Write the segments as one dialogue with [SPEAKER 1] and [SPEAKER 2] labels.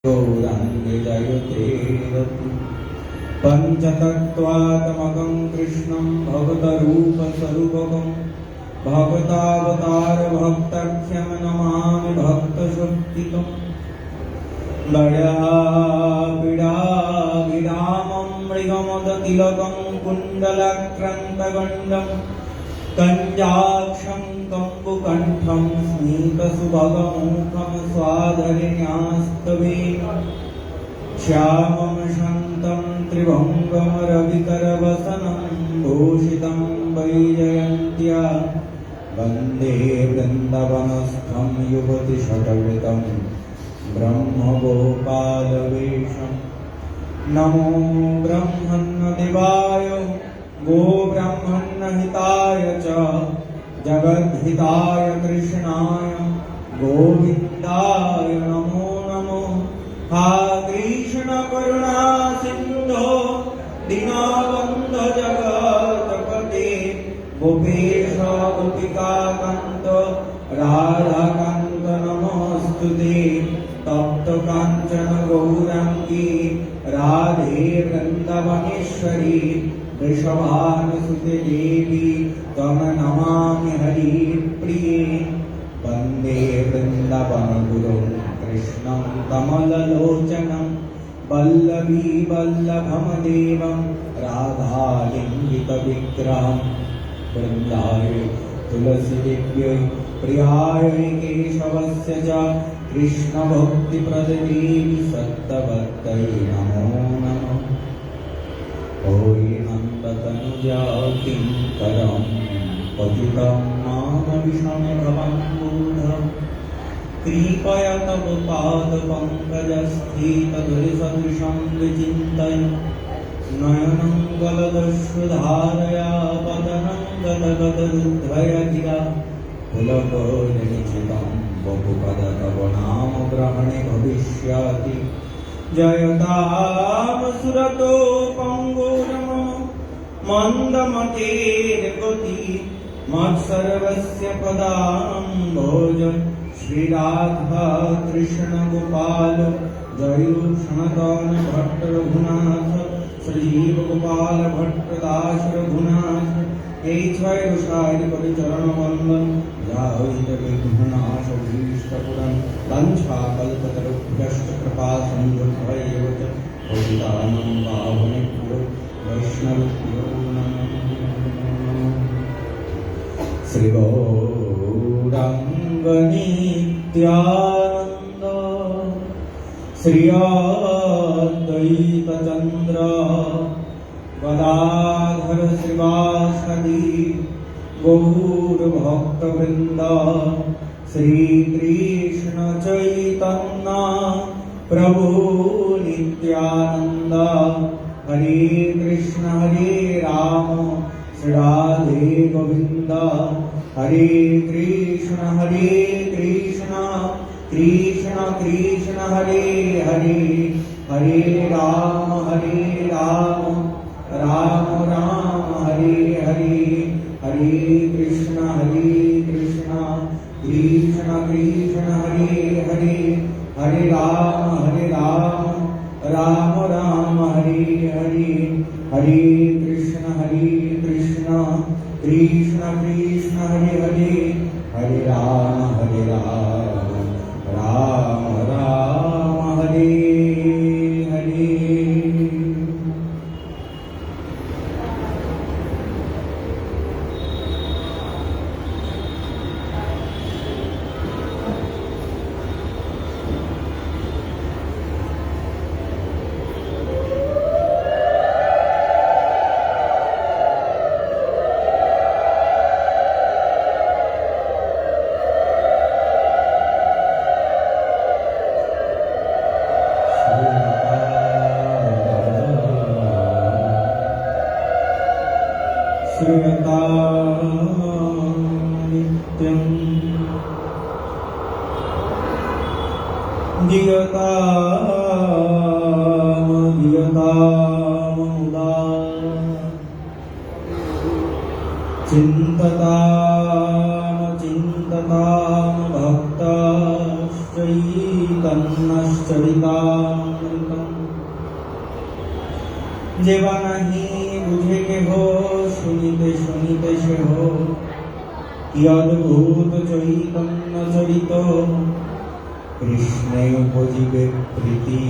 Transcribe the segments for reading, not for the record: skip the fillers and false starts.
[SPEAKER 1] गौराङ्गे जयते रति पञ्चतत्त्वात्मकं कृष्णं भगवतरूपस्वरूपकं भगवतावतारभक्ताख्यं नमामि भक्तशक्तिकं दयापीडाविरामं मृगमदतिलकं कुण्डलाक्रान्तगण्डं कञ्जाक्षं कम्बुकण्ठं स्मितसुभगमुखं स्वाधरिण्यास्तवे श्यामं शान्तं त्रिभङ्गं रविकरवसनं भूषितं वैजयन्त्या वन्दे वृन्दवनस्थं युवतिषड्वृतं ब्रह्मगोपालवेषं नमो ब्रह्मण्यदेवाय गोब्राह्मण्यहिताय च जगद्हिताय कृष्णाय गोविन्दाय नमो नमो। हा कृष्ण करुणा सिन्धो दीनबन्धो जगत्पते गोपेश गोपिकान्त राधाकान्त नमोऽस्तुते। तप्त काञ्चन गौराङ्गी राधे वृन्दावनेश्वरी वृषभानुसुते देवी त्वं नमामि हरिप्रिये। वन्दे वृन्दावनगुरुं कृष्णं कमललोचनं वल्लभी वल्लभं देवं राधालिङ्गितविग्रहं वृन्दाय तुलसीदेव्यै प्रियाय केशवस्य च कृष्णभक्तिप्रददेवी सत्तवत्यै नमो नमः। नन्दतनुजा किङ्करं पतितं मामविषमभवं मूढं कृपया तव पादपङ्कजस्थितधुलिसदृशं विचिन्तय नयनं गलदश्रुधारया वदनं गदगदरुद्धया गिरा पुलकोनिचितं बहुपद तव नाम ग्रहणे भविष्यति। जयतां सुरतो पङ्गुरमो मन्दमतेर्गति मत्सर्वस्य पदाम्भोज श्रीराधा कृष्णगोपाल जयोक्षणदान भट्ट रघुनाथ श्रीजीव गोपाल भट्ट दास रघुनाथ এই ছয় রসায়ন করে চরণ বন্দন যা হইতে বিঘ্ননাশ অভীষ্টপুরং বাঞ্ছা কল্পতরুভ্যশ্চ কৃপা সিন্ধুভ্যৈব চ পতিতানাং পাবনেভ্যো বৈষ্ণবেভ্যো নমঃ। শ্রী গৌরাঙ্গ নিত্যানন্দ শ্রী অদ্বৈত চন্দ্র गदाधर श्रीवासदि गौर भक्तवृंद श्री कृष्ण चैतन्य प्रभु नित्यानंद हरे कृष्ण राम श्री राधे गोविंद हरे कृष्ण कृष्ण कृष्ण हरे हरे हरे राम राम राम हरे हरे हरे कृष्ण कृष्ण कृष्ण हरे हरे हरे राम राम राम हरे हरे हरे कृष्ण कृष्ण कृष्ण हरे हरे हरे राम राम राम हरे हरे। श्रूयता नित्यं धीयतामुदा चिन्ततां भक्ताश्चैतन्यदेवता চৈতন্যশ্চরিতামৃতম যেবা নাহি বুঝে কেহ শুনিতে শুনিতে সেহ কি অদ্ভুত চৈতন্য চরিত কৃষ্ণে উপজিবে প্রীতি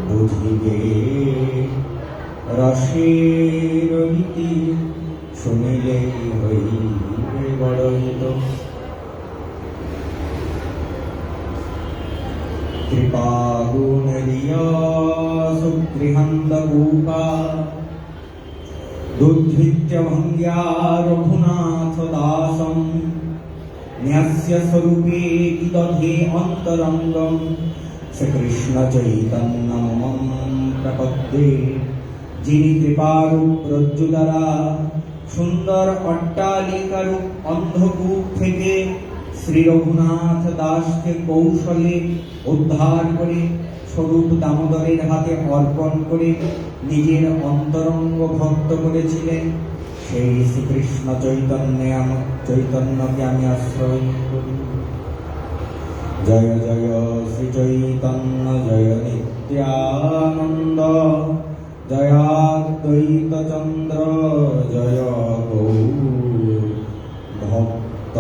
[SPEAKER 1] বুঝিবে রসের রীতি শুনিলে হইবে বড় হিত কৃপা গুণ রিয়া সুগৃহন্দ গোপা দুর্ধৃত্য ভঙ্গ্যা রঘুনাথ দাসম ন্যাস্য স্বরূপে কিদধে অন্তরঙ্গম শ্রীকৃষ্ণ চৈতন্যমম প্রপদ্যে যিনি কৃপারূপ রজ্জু দ্বারা সুন্দর অট্টালিকারূপ অন্ধকূপ থেকে শ্রী রঘুনাথ দাসকে কৌশলে উদ্ধার করে স্বরূপ দামোদরের হাতে অর্পণ করে নিজের অন্তরঙ্গ ভক্ত করেছিলেন, সেই শ্রীকৃষ্ণ চৈতন্যকে আমি আশ্রয় করি। জয় জয় শ্রী চৈতন্য জয় নিত্যানন্দ জয় দ্বৈত চন্দ্র জয় গৌর ভক্ত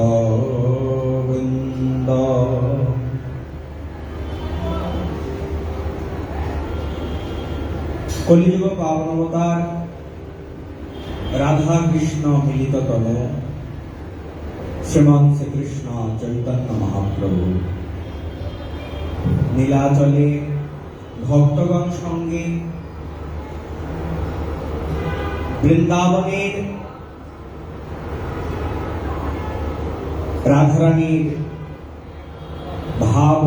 [SPEAKER 1] বৃন্দ। কলিযুগ পাবন অবতার রাধা কৃষ্ণ মিলিত তনু শ্রীমন শ্রীকৃষ্ণ চৈতন্য মহাপ্রভু নীলাচলে ভক্তগণ সঙ্গে বৃন্দাবনের রাধারানীর ভাব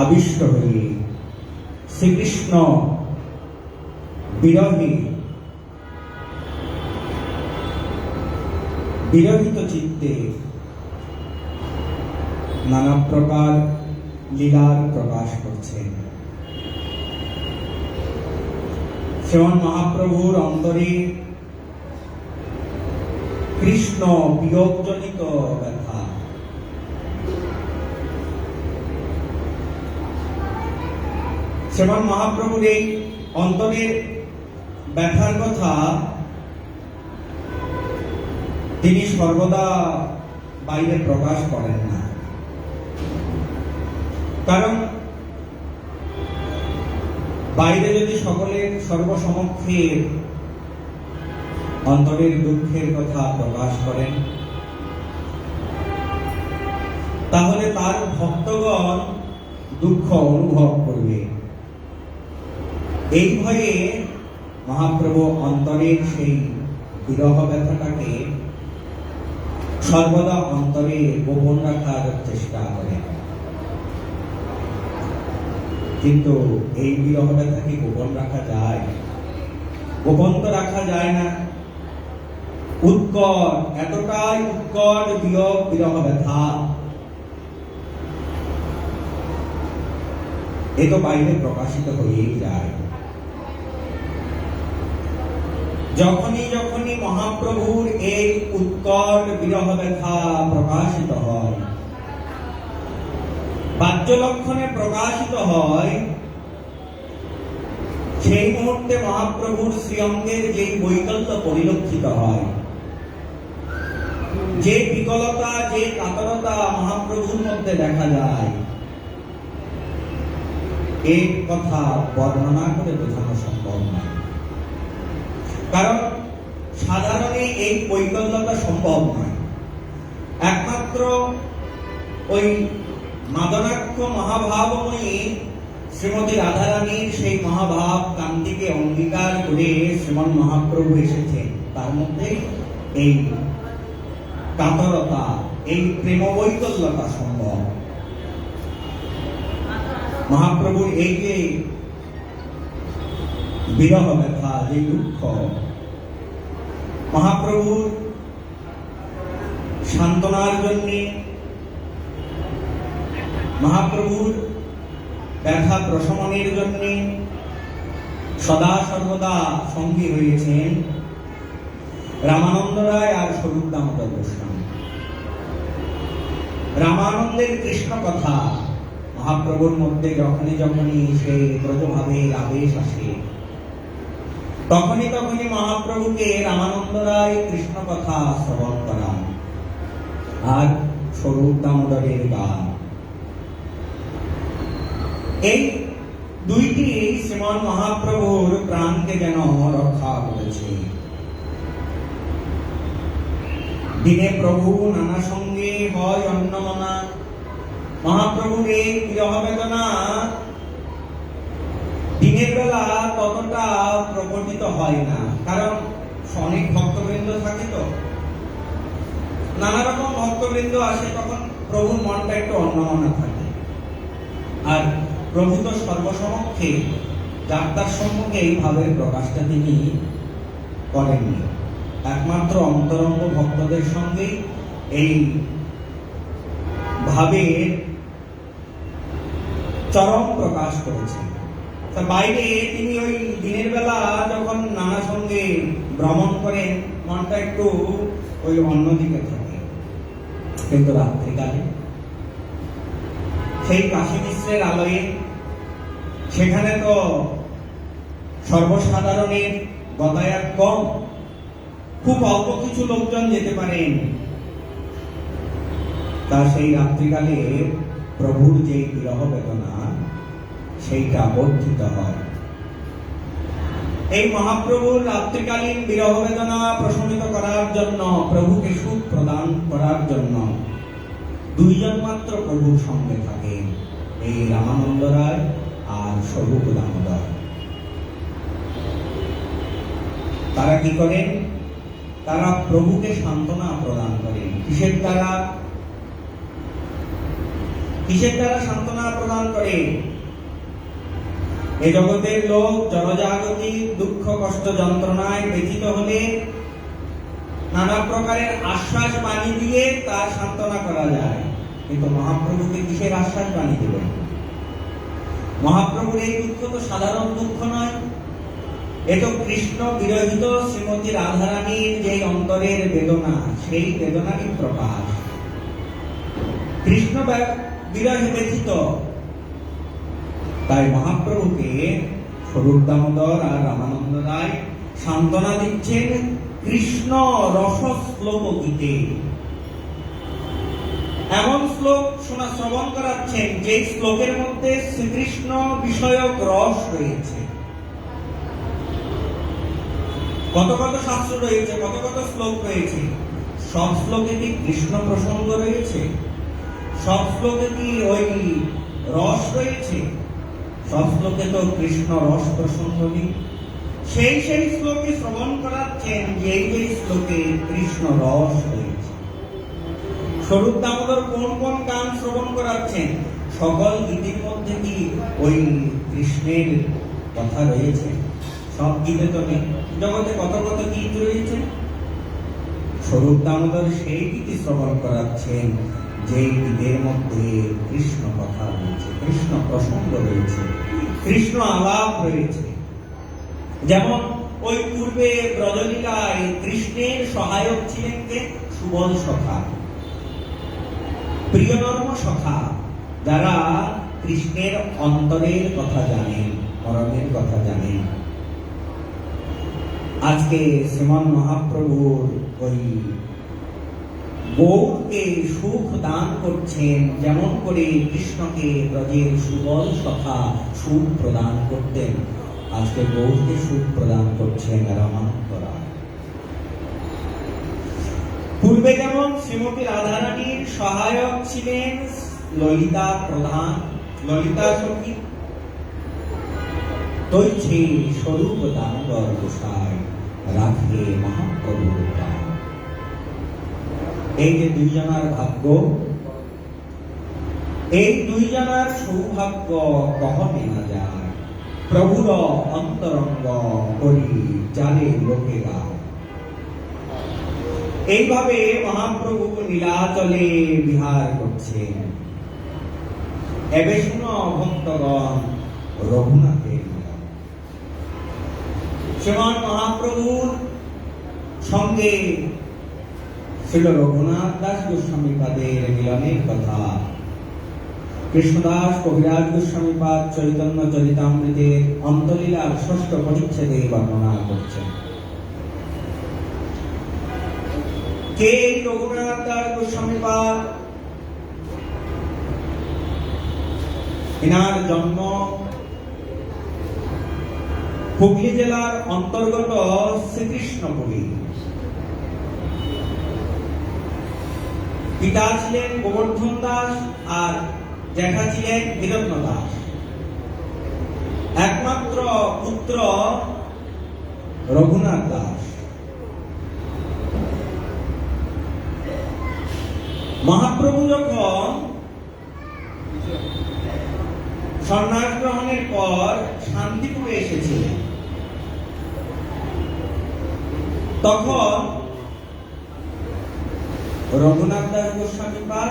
[SPEAKER 1] আবিষ্ট হয়ে শ্রীকৃষ্ণ বিরহিত চিত্তে নানা প্রকার লীলার প্রকাশ করছেন। শ্রীমন মহাপ্রভুর অন্তরে কৃষ্ণ বিয়োগজনিত ব্যথা, শ্রীমন মহাপ্রভুর এই অন্তরের ব্যথার কথা তিনি সর্বদা বাইরে প্রকাশ করেন না, কারণ বাইরে যদি সকলের সর্বসমক্ষে অন্তরের দুঃখের কথা প্রকাশ করেন তাহলে তার ভক্তগণ দুঃখ অনুভব করবে। এই ভয়ে মহাপ্রভু অন্তরের সেই বিরহ ব্যথাটাকে সর্বদা অন্তরে গোপন রাখার চেষ্টা করেন। কিন্তু এই বিরহ ব্যথা কি গোপন রাখা যায়? গোপন তো রাখা যায় না। উৎকট, এতটাই উৎকট বিরহ ব্যথা, এ তো বাইরে প্রকাশিত হয়েই যায়। যখনই মহাপ্রভুর এই উৎকট বিরহ ব্যথা প্রকাশিত হয়, বাহ্য লক্ষণে প্রকাশিত হয়, সেই মুহূর্তে মহাপ্রভুর শ্রীঅঙ্গের যে বৈকল্য পরিলক্ষিত হয়, যে বিকলতা, যে কাতরতা মহাপ্রভুর মধ্যে দেখা যায়, এই কথা বর্ণনা করে বোঝানো সম্ভব নয়। কারণ সাধারণে এই বৈকল্যতা সম্ভব নয়। একমাত্র ওই মাদনাক্ষ মহাভাবময়ী শ্রীমতী রাধারানীর সেই মহাভাব কান্তিকে অঙ্গীকার করে শ্রীমন মহাপ্রভু এসেছেন, তার মধ্যে এই কাতরতা, এই প্রেম বৈকল্যতা সম্ভব। মহাপ্রভুর এই যে বিরহ ব্যথা, যে দুঃখ, মহাপ্রভুর সান্ত্বনার জন্য, মহাপ্রভুর ব্যথা প্রশমনের জন্য সদা সর্বদা সঙ্গী হয়েছেন রামানন্দ রায় আর স্বরূপ দামোদর গোস্বামী। রামানন্দের কৃষ্ণ কথা মহাপ্রভুর মধ্যে যখনই সেই ব্রজভাবের আবেশ আসে, তখনই মহাপ্রভুকে রামানন্দ রায় কৃষ্ণ কথা শ্রবণ করান আর স্বরূপ দামোদরের গান। এই দুইটি শ্রীমন মহাপ্রভুর প্রাণকে যেন রক্ষা করেছে। দিনে প্রভু নানা সঙ্গে হয় অন্নমনা। মহাপ্রভুর এই বিরহ বেদনা দিনের বেলা ততটা প্রকটিত হয় না, কারণ অনেক ভক্তবৃন্দ থাকে, তো নানা রকম ভক্তবৃন্দ আসে, তখন প্রভুর মনটা একটু অন্যমনা থাকে। আর প্রভু তো সর্বসমক্ষে যাত্রার সম্মুখে এই ভাবের প্রকাশটা তিনি করেননি, একমাত্র অন্তরঙ্গ ভক্তদের সঙ্গে এই ভাবের চরম প্রকাশ করেছেন। বাইরে তিনি ওই দিনের বেলা যখন নানা সঙ্গে ভ্রমণ করেন, মনটা একটু ওই অন্যদিকে থাকে, কিন্তু রাত্রিকালে সেই কাশী মিশ্রের আলোয়ে, সেখানে তো সর্বসাধারণের গতায়াত কম, খুব অল্প কিছু লোকজন যেতে পারেন। তা সেই রাত্রিকালে প্রভুর যে বিরহ বেদনা সেইটা বর্ধিত হয়। এই মহাপ্রভুর রাত্রিকালীন বিরহ বেদনা প্রশমিত করার জন্য, প্রভুকে সুখ প্রদান করার জন্য দুইজন মাত্র প্রভুর সঙ্গে থাকে, এই রামানন্দ রায় আর স্বরূপ দামোদর। তারা কি করেন? তারা প্রভুকে সান্ত্বনা প্রদান করেন। কিসের দ্বারা সান্ত্বনা প্রদান করে? এই জগতের লোক জনজাগতিক দুঃখ কষ্ট যন্ত্রণায় ব্যথিত হলে নানা প্রকারের আশ্বাস বাণী দিয়ে তার সান্ত্বনা করা যায়, কিন্তু মহাপ্রভুকে কিসের আশ্বাস বাণী দেবেন? মহাপ্রভুর এই দুঃখ তো সাধারণ দুঃখ নয়, এ তো কৃষ্ণ বিরহিত শ্রীমতী রাধারানীর যে অন্তরের বেদনা, সেই বেদনারই প্রকাশ। কৃষ্ণ বিরহে ব্যথিত, তাই মহাপ্রভুকে স্বরূপ দামোদর আর রামানন্দ রায় সান্ত্বনা দিচ্ছেন কৃষ্ণ রস শ্লোক গীতে। এমন শ্লোক শ্রবণ করাচ্ছেন যে শ্লোকের মধ্যে শ্রীকৃষ্ণ বিষয়ক রস রয়েছে। কত কত শাস্ত্র রয়েছে, কত কত শ্লোক রয়েছে, সব শ্লোকে কি কৃষ্ণ প্রসঙ্গ রয়েছে? সব শ্লোকে কি ওই রস রয়েছে? সব শ্লোকে তো কৃষ্ণ রস প্রসঙ্গ নেই। সেই শ্লোকে শ্রবণ করাচ্ছেন যেই শ্লোকে কৃষ্ণ রস রয়েছে। স্বরূপ দামোদর কোন কোন গান শ্রবণ করাচ্ছেন? সকল গীতির মধ্যে কি ওই কৃষ্ণের কথা রয়েছে? সব গীতে তো নেই। জগতে কত কত গীত রয়েছে, স্বরূপ দামোদর সেই গীতি শ্রবণ করাচ্ছেন যে গীতের মধ্যে কৃষ্ণ কথা রয়েছে, কৃষ্ণ প্রসঙ্গ রয়েছে, কৃষ্ণ আলাপ রয়েছে। যেমন ওই পূর্বে ব্রজলীলায় কৃষ্ণের সহায়ক ছিলেন কে? সুবল সখা, প্রিয়নর্ম সখা, যারা কৃষ্ণের অন্তরের কথা জানেন, মরণের কথা জানেন। আজকে শ্রীমন মহাপ্রভুর ওই গৌরকে সুখ দান করছেন, যেমন করে কৃষ্ণকে ব্রজের সুবল সখা সুখ প্রদান করতেন, আজকে গৌরকে সুখ প্রদান করছেন রামানন্দ রায়। পূর্বে যেমন শ্রীমতী রাধারানীর সহায়ক ছিলেন ললিতা প্রধান, ললিতা সখী, তৈছে স্বরূপ দামোদর গোসাই রাখে মহাপ্রভুর প্রাণ। এই যে দুইজনার ভাগ্য, এই দুইজনার সৌভাগ্য কহনে না যায়। প্রভুর অন্তরঙ্গ করি জানে লোকেরা। এইভাবে মহাপ্রভু নীলাচলে বিহার করছেন। এবে শুনো ভক্তগণ রঘুনাথের লীলা। শ্রীমান মহাপ্রভুর সঙ্গে ছিল রঘুনাথ দাস গোস্বামীপাদের মিলনের কথা। কৃষ্ণদাস কবিরাজ গোস্বামীপাদ চৈতন্য চরিতামৃতের অন্তলীলার ৬ষ্ঠ পরিচ্ছেদে বর্ণনা করছেন। কে এই রঘুনাথ দাস গোস্বামীপাদ? এনার জন্ম হুগলি জেলার অন্তর্গত শ্রীকৃষ্ণপুরী। পিতা ছিলেন গোবর্ধন দাস আর জ্যাঠা ছিলেন বীরত্ন দাস। একমাত্র পুত্র রঘুনাথ দাস। মহাপ্রভু যখন সন্ন্যাস গ্রহণের পর শান্তিপুরে এসেছিলেন, তখন রঘুনাথ দাস গোস্বামীপাদ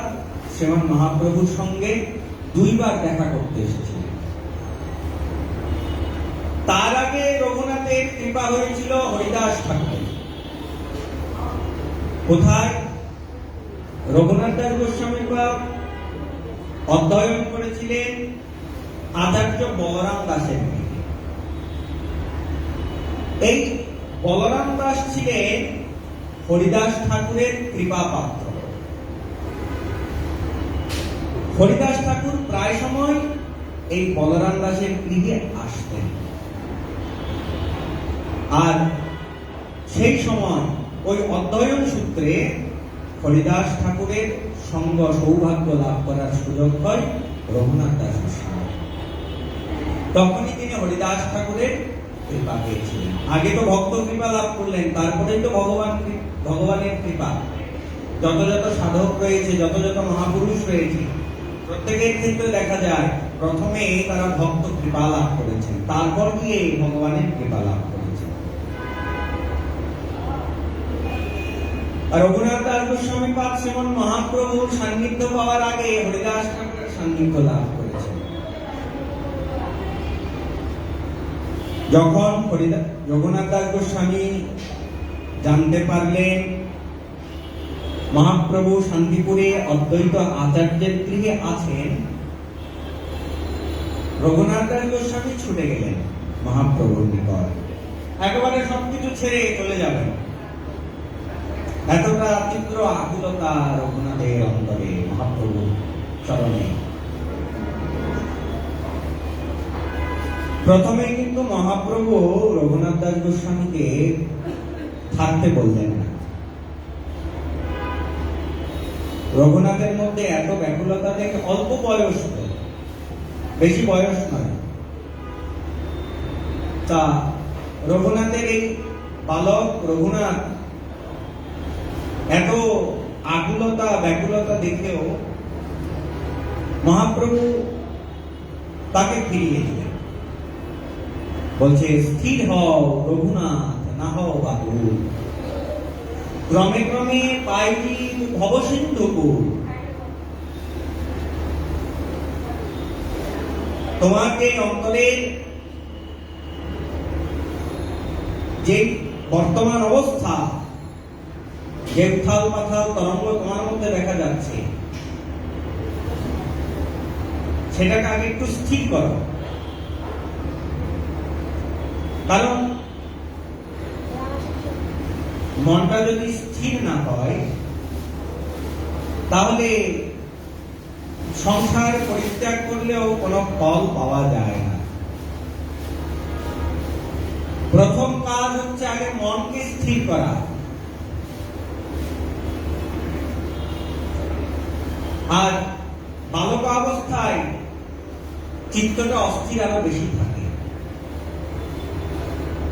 [SPEAKER 1] শ্রীমান মহাপ্রভুর সঙ্গে 2 বার দেখা করতে এসেছিলেন। তার আগে রঘুনাথের কৃপা হয়েছিল হরিদাস ঠাকুর। কোথায়? রঘুনাথ দাস গোস্বামীপাদ অধ্যয়ন করেছিলেন আচার্য বলরাম দাসের থেকে। এই বলরাম দাস ছিলেন হরিদাস ঠাকুরের কৃপা পাত্র। হরিদাস ঠাকুর প্রায় সময় এই বলরাম দাসের গৃহে আসতেন, আর সেই সময় ওই অধ্যয়ন সূত্রে হরিদাস ঠাকুরের সঙ্গ সৌভাগ্য লাভ করার সুযোগ হয় রঘুনাথ দাস গোস্বামী। তখনই তিনি হরিদাস ঠাকুরের কৃপা পেয়েছিলেন। আগে তো ভক্ত কৃপা লাভ করলেন, তারপরেই তো ভগবানের কৃপা। যত যত সাধক রয়েছে, যত যত মহাপুরুষ রয়েছে, প্রত্যেকের ক্ষেত্রে দেখা যায় প্রথমে তারা ভক্ত কৃপা লাভ করেছেন, তারপর গিয়ে ভগবানের কৃপা লাভ করেছেন। আর রঘুনাথ দাস গোস্বামীপাদ শ্রীমন মহাপ্রভুর সান্নিধ্য পাওয়ার আগে হরিদাস ঠাকুরের সান্নিধ্য লাভ করেছেন। যখন রঘুনাথ দাস গোস্বামী জানতে পারলেন মহাপ্রভু শান্তিপুরে অদ্বৈত আচার্যের গৃহে আছেন, রঘুনাথ দাস গোস্বামী ছুটে গেলেন মহাপ্রভুর নিকট। একেবারে সবকিছু ছেড়ে চলে যাবেন। এতটা তীব্র আকুলতা রঘুনাথের অন্তরে মহাপ্রভুর চরণে। প্রথমে কিন্তু মহাপ্রভু রঘুনাথ দাস গোস্বামীকে থাকতে বললেন না। রঘুনাথের মধ্যে এত ব্যাকুলতা দেখে, অল্প বয়স, বেশি বয়স নয়, তা রঘুনাথের এই বালক রঘুনাথ এত আকুলতা ব্যাকুলতা দেখেও মহাপ্রভু তাকে ফিরিয়ে দিলেন। বলছে, স্থির হও রঘুনাথ, না হও বাহুল। ক্রমে ক্রমে পাইলি ভবসিন্ধুকুল। তোমাকে অন্তরের যে বর্তমান অবস্থা, যে উথাল পাথাল তরঙ্গ তোমার মধ্যে দেখা যাচ্ছে, সেটাকে আগে একটু স্থির করো। কারণ মনটা যদি স্থির না হয়, তাহলে সংসার পরিত্যাগ করলেও কোনো ফল পাওয়া যায় না। প্রথম কাজ হচ্ছে আগে মনকে স্থির করা। আর বালক অবস্থায় চিত্তটা অস্থির আরো বেশি থাকে।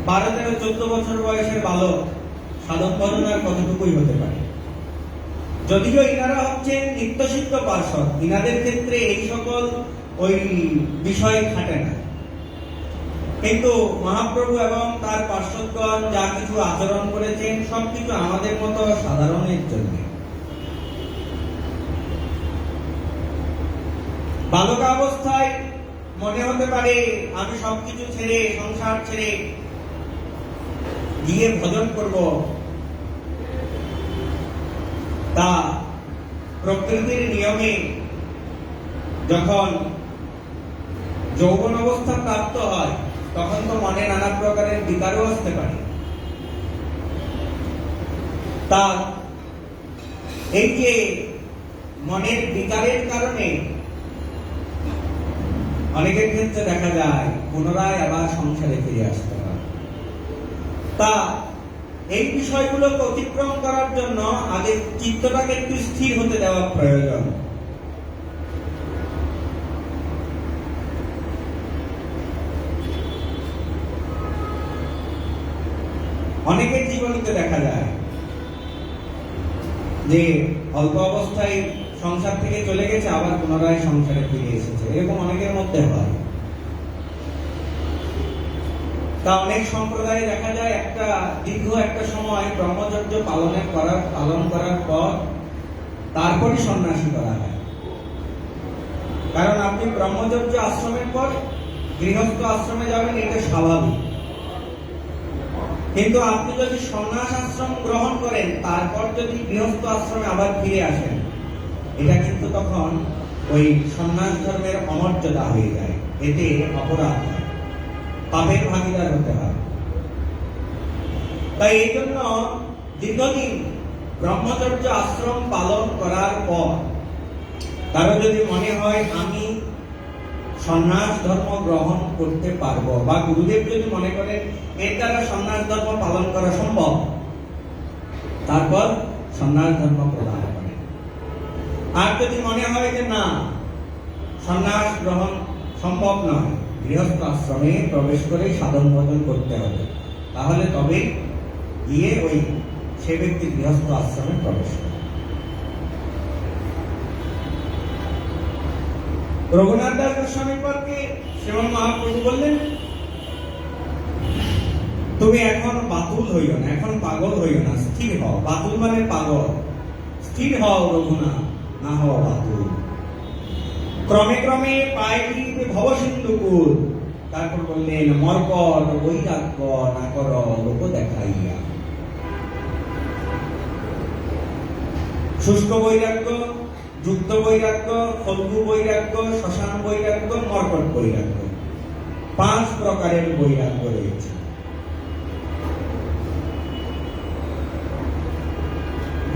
[SPEAKER 1] 12, 13, 14 বছর বয়সের বালক সাধন ভজনার কতটুকুই হতে পারে। যদিও ইনারা হচ্ছেন নিত্যসিদ্ধ পার্ষদ, ইনাদের ক্ষেত্রে এই সকল ওই বিষয় খাটে না। কিন্তু মহাপ্রভু এবং তার পার্ষদগণ যা কিছু আচরণ করেছেন, সবকিছু আমাদের মতো সাধারণের জন্য। বালকাবস্থায় মনে হতে পারে আমি সবকিছু ছেড়ে, সংসার ছেড়ে গিয়ে ভজন করব। তা প্রকৃতির নিয়মে যখন যৌবন অবস্থা প্রাপ্ত হয় তখন তো মনে নানা প্রকারের বিকারও আসতে পারে। তা এই যে মনের বিকারের কারণে অনেকের ক্ষেত্রে দেখা যায় পুনরায় আবার সংসারে ফিরে আসতে হয়। তা এই বিষয়গুলোকে অতিক্রম করার জন্য আগে চিত্তটাকে একটু স্থির হতে দেওয়া প্রয়োজন। অনেকের জীবনীতে দেখা যায় যে অল্প অবস্থায় সংসার থেকে চলে গেছে, আবার পুনরায় সংসারে ফিরে এসেছে, এরকম অনেকের মধ্যে হয়। তা অনেক সম্প্রদায়ে দেখা যায় দীর্ঘ একটা সময় ব্রহ্মচর্য পালন করার পর তারপরে সন্ন্যাসী করা হয়। কারণ আপনি ব্রহ্মচর্য আশ্রমের পর গৃহস্থ আশ্রমে যাবেন, এটা স্বাভাবিক। কিন্তু আপনি যদি সন্ন্যাস আশ্রম গ্রহণ করেন তারপর যদি গৃহস্থ আশ্রমে আবার ফিরে আসেন, এটা কিন্তু তখন ওই সন্ন্যাস ধর্মের অমর্যাদা হয়ে যায়, এতে অপরাধ হয়, পাপের ভাগীদার হতে হয়। তাই এই জন্য দীর্ঘদিন ব্রহ্মচর্য আশ্রম পালন করার পর কারো যদি মনে হয় আমি সন্ন্যাস ধর্ম গ্রহণ করতে পারবো, বা গুরুদেব যদি মনে করেন এর দ্বারা সন্ন্যাস ধর্ম পালন করা সম্ভব, তারপর সন্ন্যাস ধর্ম প্রদান করে। আর যদি মনে হয় যে না, সন্ন্যাস গ্রহণ সম্ভব নয়, গৃহস্থ আশ্রমে প্রবেশ করে সাধন ভজন করতে হবে, তাহলে তবে গিয়ে ওই সে ব্যক্তি গৃহস্থ আশ্রমে প্রবেশ করে। রঘুনাথ দাস গোস্বামীর পরকে শ্রীমন মহাপ্রভু বললেন, তুমি এখন বাতুল হইও না, এখন পাগল হইও না, স্থির হও। বাতুল মানে পাগল, স্থির হও রঘুনাথ, না হও বাতুল। ক্রমে ক্রমে পায় দিবে ভব সিন্ধুকুল। তারপর বললেন, মর্কট বৈরাগ্য না কর লোক দেখাইয়া। শুষ্ক বৈরাগ্য, যুক্ত বৈরাগ্য, ফল্গু বৈরাগ্য, শ্মশান বৈরাগ্য, মর্কট বৈরাগ্য, 5 প্রকারের বৈরাগ্য রয়েছে।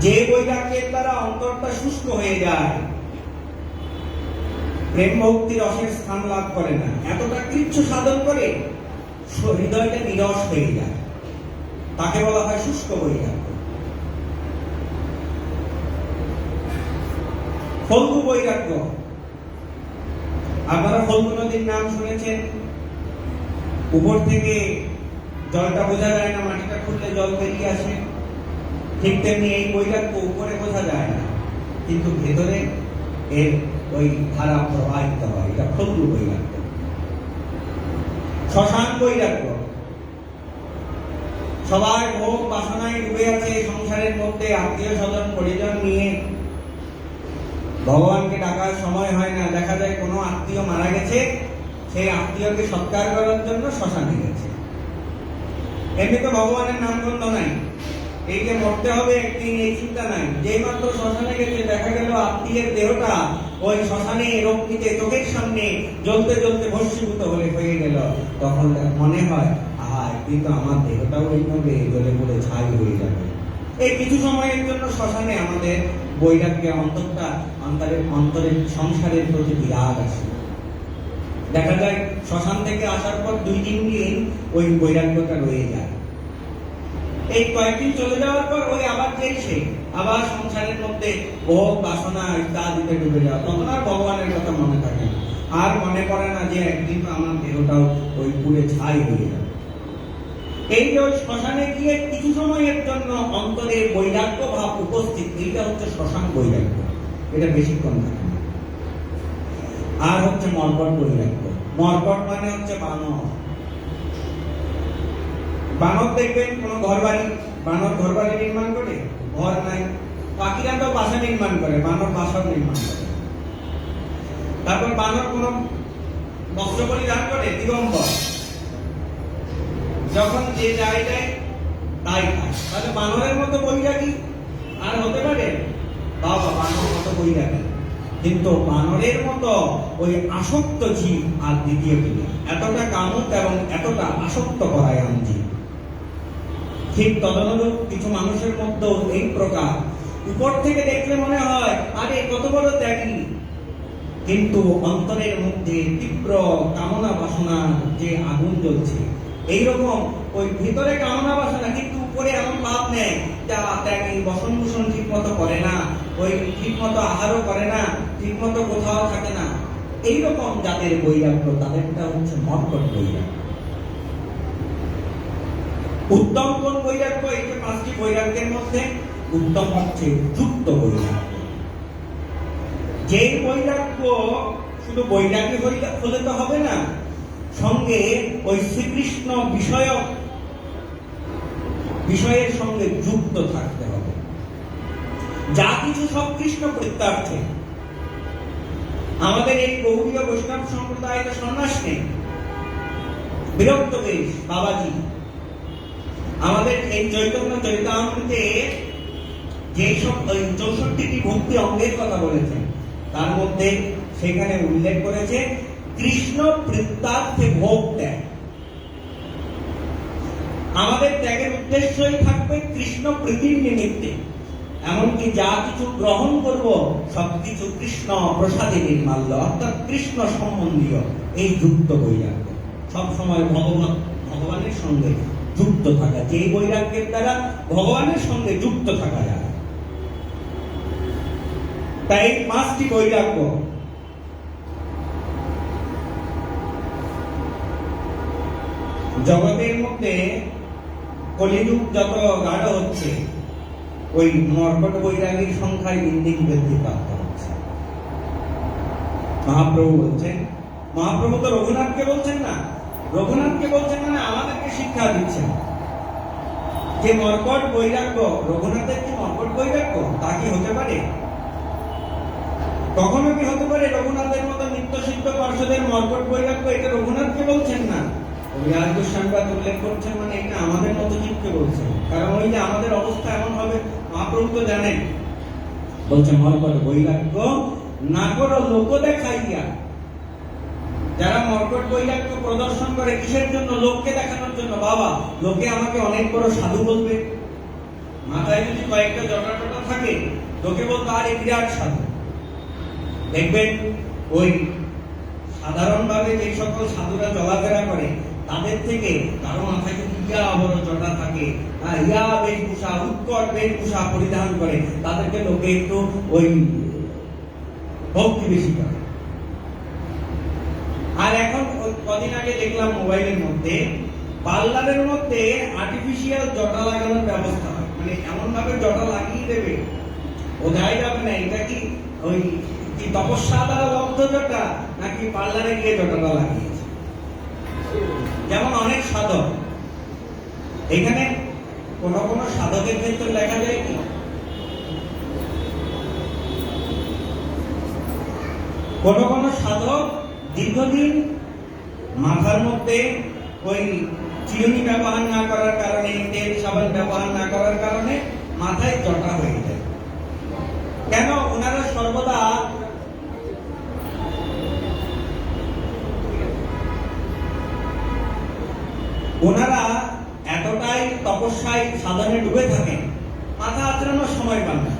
[SPEAKER 1] যে বৈরাগ্যের দ্বারা অন্তরটা শুষ্ক হয়ে যায়, প্রেম ভক্তি রসের স্থান লাভ করে না, এতটা কৃচ্ছ সাধন করে হৃদয়টা নিরস হয়ে যায়, তাকে বলা হয় শুষ্ক বৈরাগ্য। ফল্গু বৈরাগ্য, আপনারা ফল্গু নদীর নাম শুনেছেন। উপর থেকে জলটা বোঝা যায় না, মাটিটা খুললে জল বেরিয়ে আসে। ঠিক তেমনি এই বৈরাগ্য উপরে বোঝা যায় না, কিন্তু ভেতরে এর ওই ধারা প্রবাহিত হয়, এটা ফল্গু বৈরাগ্য। শ্মশান বৈরাগ্য, সবাই ভোগ বাসনায় ডুবে আছে সংসারের মধ্যে, আত্মীয় স্বজন পরিজন নিয়ে ভগবানকে ডাকার সময় হয় না। দেখা যায় কোনো আত্মীয় মারা গেছে, সেই আত্মীয়কে সৎকার করার জন্য শ্মশানে গেছে। এমনি তো ভগবানের নামগন্ধ নাই, এই যে মরতে হবে একদিন, এই চিন্তা নাই। যেই মাত্র শ্মশানে গেছে, দেখা গেল আত্মীয়ের দেহটা ওই শ্মশানে রক্তিতে চোখের সামনে জ্বলতে জ্বলতে ভস্মীভূত হয়ে গেল। তখন মনে হয়, আহা, একদিন তো আমার দেহটাও এইভাবে জ্বলে পুড়ে ছাই হয়ে যাবে। এই কিছু সময়ের জন্য শ্মশানে আমাদের বৈরাগ্যের অন্তরের সংসারের প্রতি বিরাগ আসে। দেখা যায় শ্মশান থেকে আসার পর 2-3 দিন ওই বৈরাগ্যটা রয়ে যায়। এই কয়েকদিন চলে যাওয়ার পর ওই আবার সেই আবার সংসারের মধ্যে ভোগ বাসনা ইত্যাদিতে ডুবে যাওয়া, তখন আর ভগবানের কথা মনে থাকে না, আর মনে পড়ে না যে একদিন তো আমার দেহটাও ওই পুড়ে ছাই হয়ে যাবে। এই যে শ্মশানে গিয়ে কিছু সময়ের জন্য অন্তরে বৈরাগ্য ভাব উপস্থিত, এইটা হচ্ছে শ্মশান বৈরাগ্য, এটা বেশিক্ষণ থাকে না। আর হচ্ছে মর্কট বৈরাগ্য। মর্কট মানে হচ্ছে বানর। বানর দেখবেন কোন বানর ঘর বাড়ি নির্মাণ করে, ঘর নাই। পাখিরা তো বাসা নির্মাণ করে, বানর বাসা নির্মাণ করে। তারপর বানর কোন বস্ত্র পরিধান করে, দিগম্বর, যখন যে জায়গায় তাই খায়। তাহলে বানরের মতো বৈরাগী আর হতে পারে? বাবা বানর মতো বৈরাগী, কিন্তু বানরের মতো ওই আসক্ত জীব আর দ্বিতীয় কি, এতটা কামুক এবং এতটা আসক্ত পরায়ণ জীব। ঠিক তদনুরূপ কিছু মানুষের মধ্যেও এই প্রকার। উপর থেকে দেখলে মনে হয় আরে কত বড় ত্যাগী, কিন্তু অন্তরের মধ্যে তীব্র কামনা বাসনার যে আগুন জ্বলছে, এইরকম ওই ভিতরে কামনা বাসনা, কিন্তু উপরে এমন ভাব নেই যা ত্যাগী, বসন ভূষণ ঠিক মতো করে না, ওই ঠিক মতো আহারও করে না, ঠিক মতো কোথাও থাকে না, এইরকম যাদের বৈরাগ্য তাদেরটা হচ্ছে মর্কট বৈরাগ্য। উত্তম কোন বৈরাগ্য? এই যে 5টি বৈরাগ্যের মধ্যে উত্তম হচ্ছে যুক্ত বৈরাগ্য। যে বৈরাগ্য শুধু বৈরাগ্য হলে তো হবে না, সঙ্গে ওই শ্রীকৃষ্ণ বিষয়ের সঙ্গে যুক্ত থাকতে হবে। যা কিছু সব কৃষ্ণ প্রত্যার্থে। আমাদের এই গৌড়ীয় বৈষ্ণব সম্প্রদায়ে সন্ন্যাস নেই, বিরক্ত বেশ বাবাজি। আমাদের এই চৈতন্য চরিতামৃতে যেসব 64টি ভক্তি অঙ্গের কথা বলেছেন, তার মধ্যে সেখানে উল্লেখ করেছে কৃষ্ণ প্রত্যার্থে ভোগ ত্যাগ। আমাদের ত্যাগের উদ্দেশ্যই থাকবে কৃষ্ণ প্রীতির নিমিত্তে। এমনকি যা কিছু গ্রহণ করব সবকিছু কৃষ্ণ প্রসাদে নির্মাল্য, অর্থাৎ কৃষ্ণ সম্বন্ধীয় এই যুক্ত বৈরাগ্য। সবসময় ভগবানের সঙ্গে যুক্ত থাকা, যে বৈরাগ্যের দ্বারা ভগবানের সঙ্গে যুক্ত থাকা যায়। তাই 5টি বৈরাগ্য। জগতের মধ্যে কলিযুগ যত গাঢ় হচ্ছে, ওই মর্কট বৈরাগীর সংখ্যায় দিন দিন বৃদ্ধি প্রাপ্ত হচ্ছে। মহাপ্রভু বলছেন, মহাপ্রভু তো রঘুনাথকে বলছেন না, রঘুনাথকে বলছেন মানে আমাদেরকে শিক্ষা দিচ্ছেন যে মর্কট বৈরাগ্য, রঘুনাথের কি মর্কট বৈরাগ্য? তা কি হতে পারে? কখনো কি হতে পারে রঘুনাথের মতো নিত্য সিদ্ধ পার্শ্বদের মর্কট বৈরাগ্য? এটা রঘুনাথকে বলছেন না, বিরাজ গোস্বামীপাদ উল্লেখ করছেন, মানে এটা আমাদের মতো জীবকে বলছেন। কারণ ওই যে আমাদের অবস্থা এমন হবে, মহাপ্রভু তো জানেন। বলছেন মর্কট বৈরাগ্য না করো লোক দেখাইয়া। যারা মর্কট বৈরাগ্য প্রদর্শন করে কিসের জন্য? লোককে দেখানোর জন্য। বাবা, লোকে আমাকে অনেক বড় সাধু বলবে, মাথায় যদি কয়েকটা জটা টটা থাকে, লোকে বলতো আরে বিরাট সাধু। দেখবেন ওই সাধারণভাবে যে সকল সাধুরা চলাফেরা করে, তাদের থেকে কারো মাথায় যদি ইয়া বড় জটা থাকে, ইয়া বেশভূষা, উৎকট বেশভূষা পরিধান করে, তাদেরকে লোকে একটু ওই ভক্তি বেশি করে। আর এখন কদিন আগে দেখলাম মোবাইলের মধ্যে পার্লারের মধ্যে আর্টিফিশিয়াল জটা লাগানোর ব্যবস্থা হয়, মানে এমন ভাবে জটা লাগিয়ে দেবে বোঝাই যাবে না এটা কি ওই কি তপস্যা দ্বারা লব্ধ জটা নাকি পার্লারে গিয়ে জটাটা লাগিয়েছে। যেমন অনেক সাধক, এখানে কোন কোন সাধকের ক্ষেত্রে লেখা যায় কি কোন কোন সাধক দীর্ঘদিন মাথার মধ্যে ওই চিরুনি ব্যবহার না করার কারণে, তেল সাবান ব্যবহার না করার কারণে মাথায় জটা হয়ে যায়। কেন? ওনারা সর্বদা ওনারা এতটাই তপস্যায় সাধনে ডুবে থাকেন, মাথা আঁচড়ানোর সময় পান না,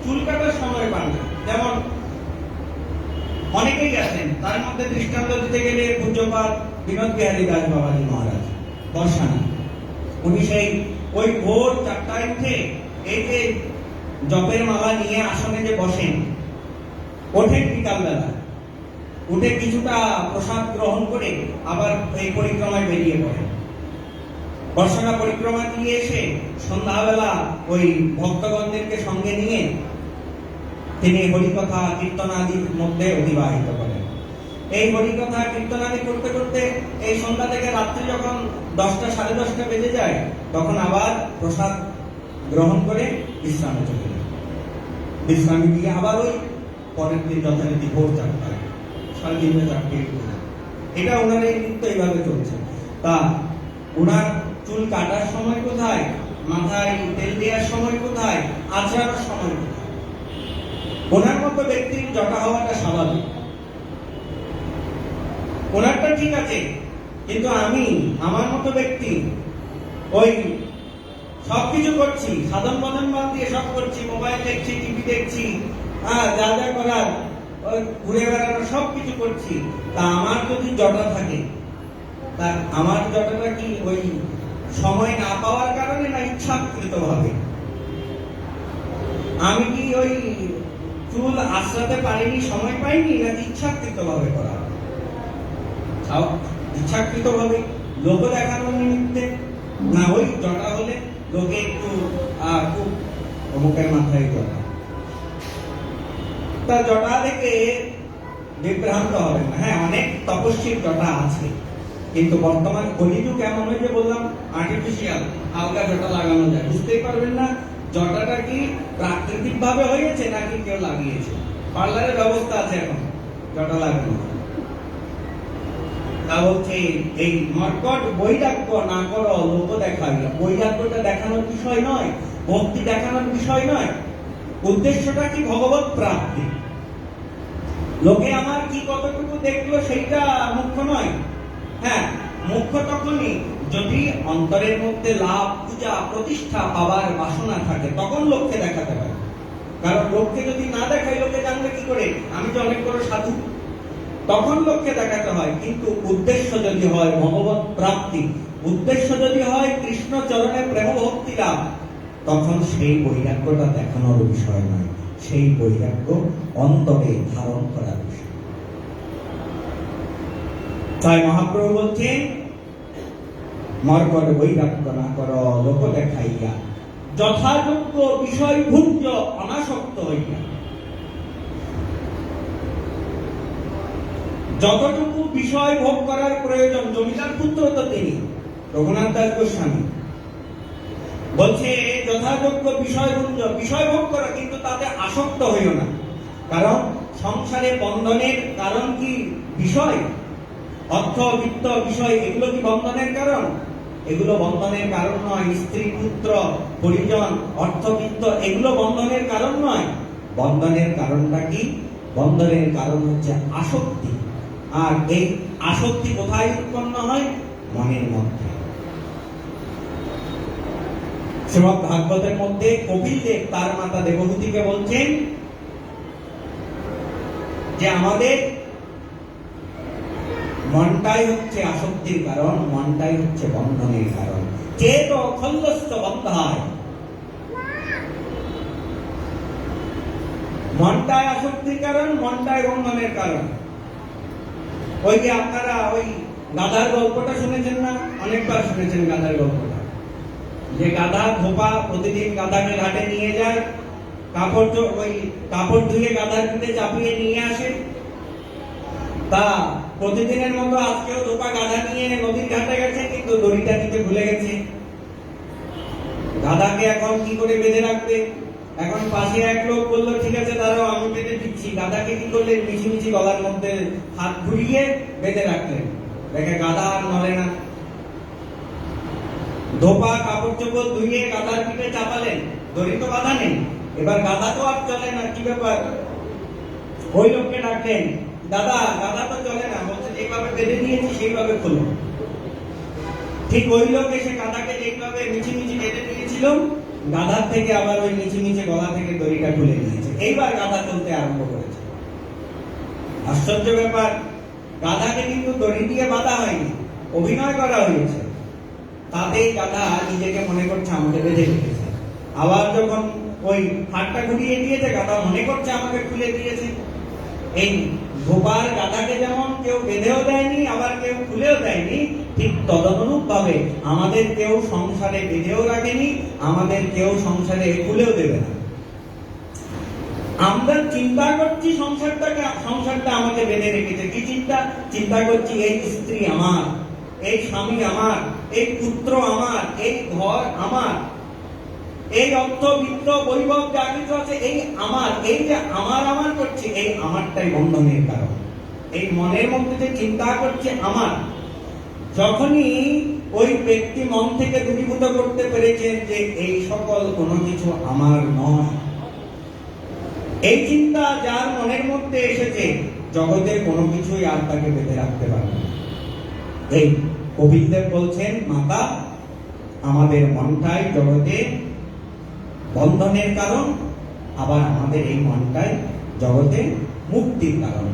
[SPEAKER 1] চুল কাটার সময় পান না। যেমন অনেকেই আছেন, তার মধ্যে দৃষ্টান্ত দিতে গেলে পূজ্যপাদ বিনোদ বিহারী দাস বাবাজি মহারাজ বর্ষানি, উনি সেই ওই ভোর 4টায় উঠে এই যে জপের মালা নিয়ে আসনে যে বসেন, ওঠেন বিকালবেলা, উঠে কিছুটা প্রসাদ গ্রহণ করে আবার এই পরিক্রমায় বেরিয়ে পড়েন। বর্ষাকা পরিক্রমা দিয়ে এসে সন্ধ্যাবেলা ওই ভক্তগণদেরকে সঙ্গে নিয়ে তিনি হরিকথা কীর্তনাদির মধ্যে অতিবাহিত করেন। এই হরিকথা কীর্তনাদি করতে করতে এই সন্ধ্যা থেকে রাত্রি যখন 10টা সাড়ে 10টা বেজে যায়, তখন আবার প্রসাদ গ্রহণ করে বিশ্রামে চলে যায়। বিশ্রামে গিয়ে আবার ওই পরের দিন যথারীতি ভোর 4টায়, সাড়ে 3টে 4টে, এটা ওনার এই নিত্য এইভাবে চলছে। তা ওনার চুল কাটার সময় কোথায়, মাথায় তেল দেওয়ার সময় কোথায়, আঁচড়ানোর সময় কোথায়? ওনার মতো ব্যক্তির জটা হওয়াটা স্বাভাবিক, ওনারটা ঠিক আছে, কিন্তু আমি আমার মতো ব্যক্তি ওই সবকিছু করছি, সাধন বদন বাদ দিয়ে সব করছি, মোবাইল দেখছি, টিভি দেখছি, যা যা করার ওই ঘুরে বেড়ানো সবকিছু করছি, তা আমার যদি জটা থাকে, তা আমার জটাটা কি ওই সময় না পাওয়ার কারণে না ইচ্ছাকৃত ভাবে? আমি কি ওই চুল আশ্রাতে পারিনি, সময় পাইনি, নাকি ইচ্ছাকৃত ভাবে করা? ইচ্ছাকৃত ভাবে লোক দেখানোর নিমিত্তে, না ওই জটা হলে লোকে একটু খুব অমুকের মাথায় জটা, তা জটা দেখে বিভ্রান্ত হবে না। হ্যাঁ, অনেক তপস্বীর জটা আছে, কিন্তু বর্তমান কলিযুগ এমন হয়েছে, বললাম আর্টিফিশিয়াল হালকা জটা লাগানো যায়, বুঝতেই পারবেন না জটাটা কি প্রাকৃতিক ভাবে হয়েছে নাকি কেউ লাগিয়েছে। পার্লারের ব্যবস্থা আছে এখন জটা লাগানো। তা বলছে এই মর্কট বৈরাগ্য না করো লোক দেখাইয়া, বৈরাগ্যটা দেখানোর বিষয় নয়, ভক্তি দেখানোর বিষয় নয়, উদ্দেশ্যটা কি ভগবত প্রাপ্তি। লোকে আমার কি কতটুকু দেখলো সেইটা মুখ্য নয়। হ্যাঁ, মুখ্য তখনই যদি অন্তরের মধ্যে লাভ, পূজা, প্রতিষ্ঠা পাওয়ার বাসনা থাকে, তখন লোককে দেখাতে হয়। কারণ লোককে যদি না দেখাই, লোকে জানবে কি করে আমি যে অনেক বড় সাধু, তখন লোককে দেখাতে হয়। কিন্তু উদ্দেশ্য যদি হয় ভগবত প্রাপ্তি, উদ্দেশ্য যদি হয় কৃষ্ণ চরণে প্রেম ভক্তি লাভ, তখন সেই বৈরাগ্যটা দেখানোর বিষয় নয়, সেই বৈরাগ্য অন্তরে ধারণ করার বিষয়। তাই মহাপ্রভু বলছেন মর্কট বৈরাগ্য না কর লোক দেখাইয়া, যথাযোগ্য বিষয় ভুঞ্জ অনাসক্ত হইয়া। যতটুকু বিষয় ভোগ করার প্রয়োজন, জমিদার পুত্র তো তিনি রঘুনাথ দাস গোস্বামী বলছে যথাযোগ্য বিষয় ভুঞ্জ, বিষয় ভোগ করো, কিন্তু তাতে আসক্ত হইও না। কারণ সংসারে বন্ধনের কারণ কি বিষয়? অর্থ, বিত্ত, বিষয়, এগুলো কি বন্ধনের কারণ? এগুলো বন্ধনের কারণ নয়। স্ত্রী, পুত্র, পরিজন, অর্থবিত্ত, এগুলো বন্ধনের কারণ নয়। বন্ধনের কারণটা কি? বন্ধনের কারণ হচ্ছে আসক্তি। আর এই আসক্তি কোথায় উৎপন্ন হয়? মনের মধ্যে। শ্রীমদ্ ভাগবতের মধ্যে কপিল দেব তার মাতা দেবহূতিকে বলছেন যে আমাদের মনটাই হচ্ছে আসক্তির কারণ, মনটাই হচ্ছে বন্ধনের কারণ। চেত খল্লস্ত বন্ধায়, মনটাই আসক্তির কারণ, মনটাই বন্ধনের কারণ। ওই যে আপনারা ওই গাধার গল্পটা শুনেছেন না? অনেকবার শুনেছেন গাধার গল্পটা, যে গাধা ধোপা প্রতিদিন গাধাকে ঘাটে নিয়ে যায়, কাপড় ধুয়ে গাধার পিঠে চাপিয়ে নিয়ে আসে। তা প্রতিদিনের মতো আজকেও ধোপা গাধা নিয়ে নদীর ঘাটে গেছে, কিন্তু দড়িটা নিতে ভুলে গেছে। গাধাকে এখন কি করে বেঁধে রাখবে? এখন পাশে এক লোক বললো ঠিক আছে দাঁড়াও আমি বেঁধে দিচ্ছি। গাধাকে কি করলেন? মিছিমিছি গলার মধ্যে হাত ঘুরিয়ে বেঁধে রাখলেন। দেখে গাধা আর নড়ে না। ধোপা কাপড় চোপড় ধুয়ে গাধার পিঠে চাপালেন, দড়ি তো বাঁধা নেই, এবার গাধা তো আর চলে না, কি ব্যাপার? ওই লোককে ডাকলেন, দাদা গাধা তো চলে না, বলছে যেভাবে বেঁধে দিয়েছি সেইভাবে খোলো। ঠিক ওই লোক এসে গাধাকে যেভাবে মিছিমিছি বেঁধে দিয়েছিল, গাধার থেকে আবার ওই মিছিমিছি গলা থেকে দড়িটা খুলে দিয়েছে। এইবার গাধা চলতে আরম্ভ করেছে। আশ্চর্য ব্যাপার, গাধাকে কিন্তু দড়ি দিয়ে বাঁধা হয়নি, অভিনয় করা হয়েছে। তাতেই গাধা নিজেকে মনে করছে আমাকে বেঁধে রেখেছে। আবার যখন ওই হাতটা ঘুরিয়ে দিয়েছে, গাধা মনে করছে আমাকে খুলে দিয়েছে। এই ধোপার গাধাকে যেমন কেউ বেঁধেও দেয়নি, আবার কেউ খুলেও দেয়নি, ঠিক তদনুরূপ ভাবে আমাদের কেউ সংসারে বেঁধেও রাখেনি, আমাদের কেউ সংসারে খুলেও দেবে না। আমরা চিন্তা করছি সংসারটা আমাকে বেঁধে রেখেছে। কি চিন্তা করছি এই স্ত্রী আমার, এই স্বামী আমার, এই পুত্র আমার, এই ঘর আমার, এই অর্থ, বিত্ত, বৈভব যা কিছু আছে এই আমার। এই যে আমার করছি, এই আমারটাই বন্ধনের কারণ। এই মনের মধ্যে যে চিন্তা করছে আমার, যখনই ওই ব্যক্তি মন থেকে দূরীভূত করতে পেরেছেন যে এই সকল কোনো কিছু আমার নয়, এই চিন্তা যার মনের মধ্যে এসেছে, জগতের কোনো কিছুই আর তাকে বেঁধে রাখতে পারবে না। এই কপিলদেব বলছেন, মাতা, আমাদের মনটাই জগতে বন্ধনের কারণ, আবার আমাদের এই মনটাই জগতে মুক্তির কারণ।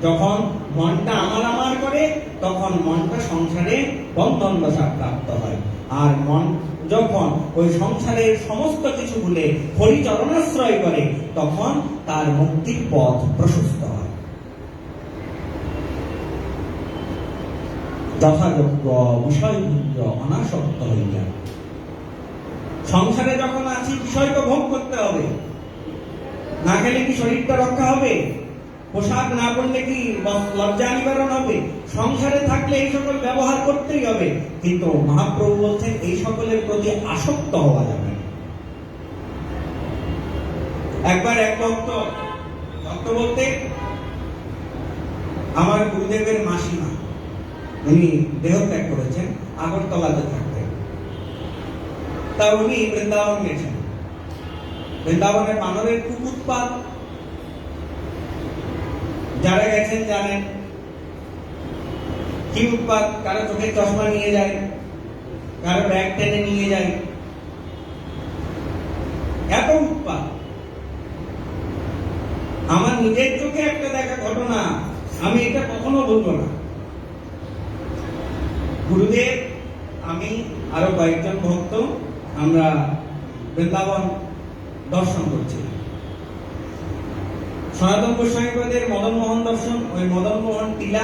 [SPEAKER 1] যখন মনটা আমার করে, তখন মনটা সংসারে বন্ধন দশা প্রাপ্ত হয়। আর মন যখন ওই সংসারের সমস্ত কিছু ভুলে হরিচরণাশ্রয় করে, তখন তার মুক্তির পথ প্রশস্ত হয়। যথাযোগ্য বিষয়ভূত অনাসক্ত হইয়া। সংসারে যখন আছি, বিষয় তো ভোগ করতে হবে, না খেলে কি শরীরটা রক্ষা হবে? পোশাক না পরলে কি লজ্জা নিবারণ হবে? সংসারে থাকলে এই সকল ব্যবহার করতেই হবে, কিন্তু মহাপ্রভু বলছেন এই সকলের প্রতি আসক্ত হওয়া যাবে না। একবার এক ভক্ত বলতে আমার গুরুদেবের মাসিমা, উনি দেহত্যাগ করেছেন, আগরতলাতে থাকতেন। তা উনি বৃন্দাবন গেছেন। বৃন্দাবনের বানরের খুব উৎপাত, যারা গেছেন জানেন কি উৎপাত। কারো চোখের চশমা নিয়ে যায়, কারো ব্যাগ টেনে নিয়ে যায়, এত উৎপাত। আমার নিজের চোখে একটা দেখা ঘটনা, আমি এটা কখনো বলবো না। গুরুদেব, আমি আরো কয়েকজন ভক্ত, আমরা বৃন্দাবন দর্শন করছি। সনাতন গোস্বামীপাদের মদন মোহন দর্শন, ওই মদন মোহন টিলা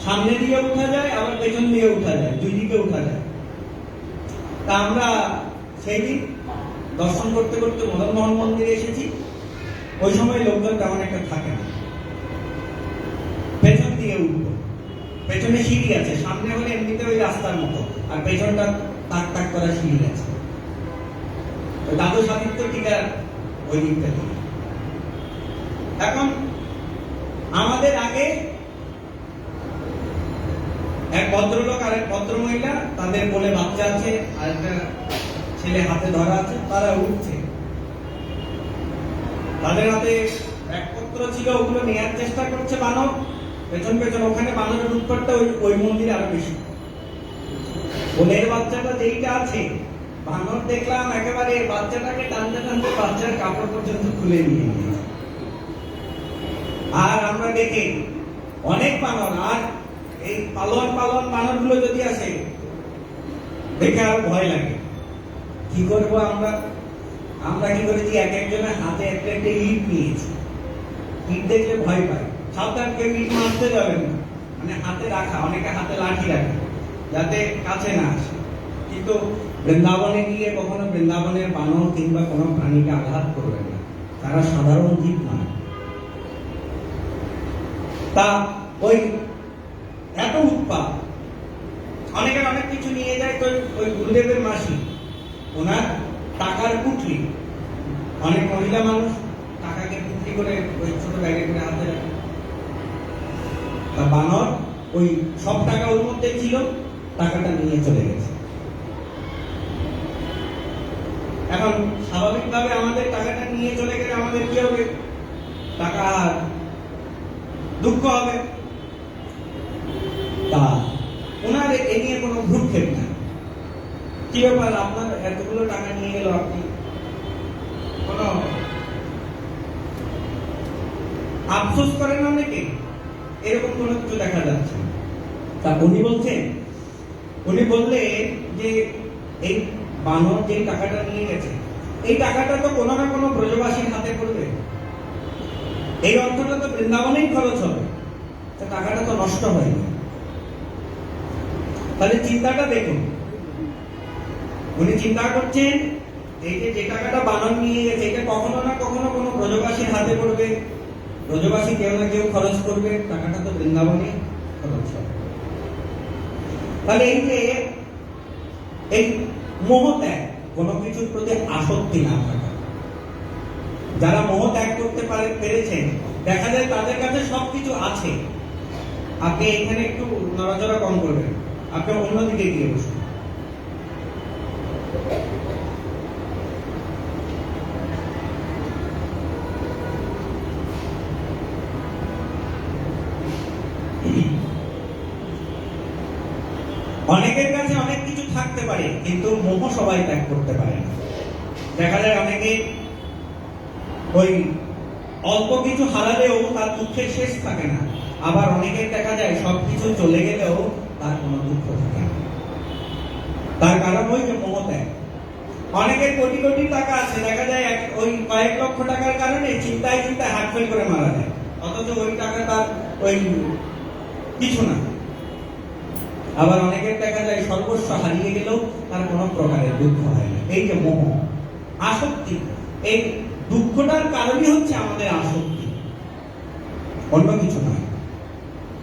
[SPEAKER 1] সামনে দিয়ে উঠা যায়, আবার পেছন দিয়ে উঠা যায়, দুই দিকে উঠা যায়। তা আমরা সেই দিন দর্শন করতে করতে মদন মোহন মন্দিরে এসেছি। ওই সময় লোকজন তেমন একটা থাকে না, পেছন দিয়ে উঠবো। পেছনে সিঁড়ি আছে, সামনে হলে এমনিতে ওই রাস্তার মতো, আর পেছনটা তাক তাক করা সিঁড়ি আছে। দাদু সাহিত্য টিকার ওই দিকটা দিয়ে। এখন আমাদের আগে এক ভদ্রলোক আর এক ভদ্র মহিলা, তাদের কোলে বাচ্চা আছে, আর একটা ছেলে হাতে ধরা আছে, তারা উঠছে। তাদের হাতে ব্যাগপত্র ছিল, ওগুলো নেওয়ার চেষ্টা করছে বানর। পেছন পেছন ওখানে বানরের উৎপাতটা ওই মন্দিরে আরো বেশি। কোলের বাচ্চাটা যেইটা আছে, বানর দেখলাম একেবারে বাচ্চাটাকে টানতে টানতে বাচ্চার কাপড় পর্যন্ত খুলে নিয়ে গিয়েছে। আর আমরা দেখি অনেক বানর, আর এই পালন বানর গুলো যদি আসে, দেখে আরো ভয় লাগে। কি করবো আমরা কি করেছি, এক একজনের হাতে একটা একটা ইট নিয়েছি। ইট দেখলে ভয় পায়, সাবধান, কেউ ইট মারতে যাবেন না, মানে হাতে রাখা, অনেকে হাতে লাঠি রাখে যাতে কাছে না আসে। কিন্তু বৃন্দাবনে গিয়ে কখনো বৃন্দাবনের বানর কিংবা কোনো প্রাণীকে আঘাত করবেন না, তারা সাধারণ জীব নয়। তা ওই এত উৎপাত, অনেকে অনেক কিছু নিয়ে যায়। তো ওই গুরুদেবের মাসি, ওনার টাকার পুটলি, অনেক মহিলা মানুষ টাকাকে পুটলি করে ওই ছোট ব্যাগে করে হাতে রাখে। তা বানর ওই সব টাকা ওর মধ্যে ছিল, টাকাটা নিয়ে চলে গেছে। এখন স্বাভাবিকভাবে আমাদের টাকাটা নিয়ে চলে গেলে আমাদের কি হবে? টাকা দুঃখ হবে। তা ওনার এ নিয়ে কোনো ভ্রুক্ষেপ না। কি ব্যাপার, আপনার এতগুলো টাকা নিয়ে গেল, আপনি কোনো আফসোস করেন অনেকে? এরকম কোনো কিছু দেখা যাচ্ছে। তা উনি বললে যে এই বানর যে টাকাটা নিয়ে গেছে, এই টাকাটা তো কোনো না কোনো ব্রজবাসীর হাতে পড়বে, এই অর্থটা তো বৃন্দাবনেই খরচ হবে, টাকাটা তো নষ্ট হয়নি। তাহলে চিন্তাটা দেখুন, উনি চিন্তা করছেন এই যে টাকাটা বানর নিয়ে গেছে, এটা কখনো না কখনো কোনো ব্রজবাসীর হাতে পড়বে, ব্রজবাসী কেউ না কেউ খরচ করবে, টাকাটা তো বৃন্দাবনে খরচ হবে। তাহলে এই যে এই মোহ ত্যাগ, কোনো কিছুর প্রতি আসক্তি না থাকা, যারা মোহ ত্যাগ করতে পেরেছেন, দেখা যায় তাদের কাছে সবকিছু আছে। আপনি এখানে একটু নড়াচড়া কম করবেন, আপনি অন্যদিকে গিয়ে বসুন। অনেকের কাছে অনেক কিছু থাকতে পারে, কিন্তু মোহ সবাই ত্যাগ করতে পারে না। দেখা যায় অনেকে ওই অল্প কিছু হারালেও তার দুঃখের শেষ থাকে না, আবার অনেকের দেখা যায় সবকিছু চলে গেলেও তার কোনো দুঃখ থাকে না। তার কারণ ওই যে মোহ ত্যাগ। অনেকের কোটি কোটি টাকা আছে, দেখা যায় ওই কয়েক লক্ষ টাকার কারণে চিন্তায় চিন্তায় হার্ট ফেল করে মারা যায়, অথচ ওই টাকা তার ওই কিছু না। আবার অনেকের দেখা যায় সর্বস্ব হারিয়ে গেলেও তার কোনো প্রকারের দুঃখ হয় না। এই যে মোহ, আসক্তি, এই দুঃখটার কারণই হচ্ছে আমাদের আসক্তি, অন্য কিছু নয়।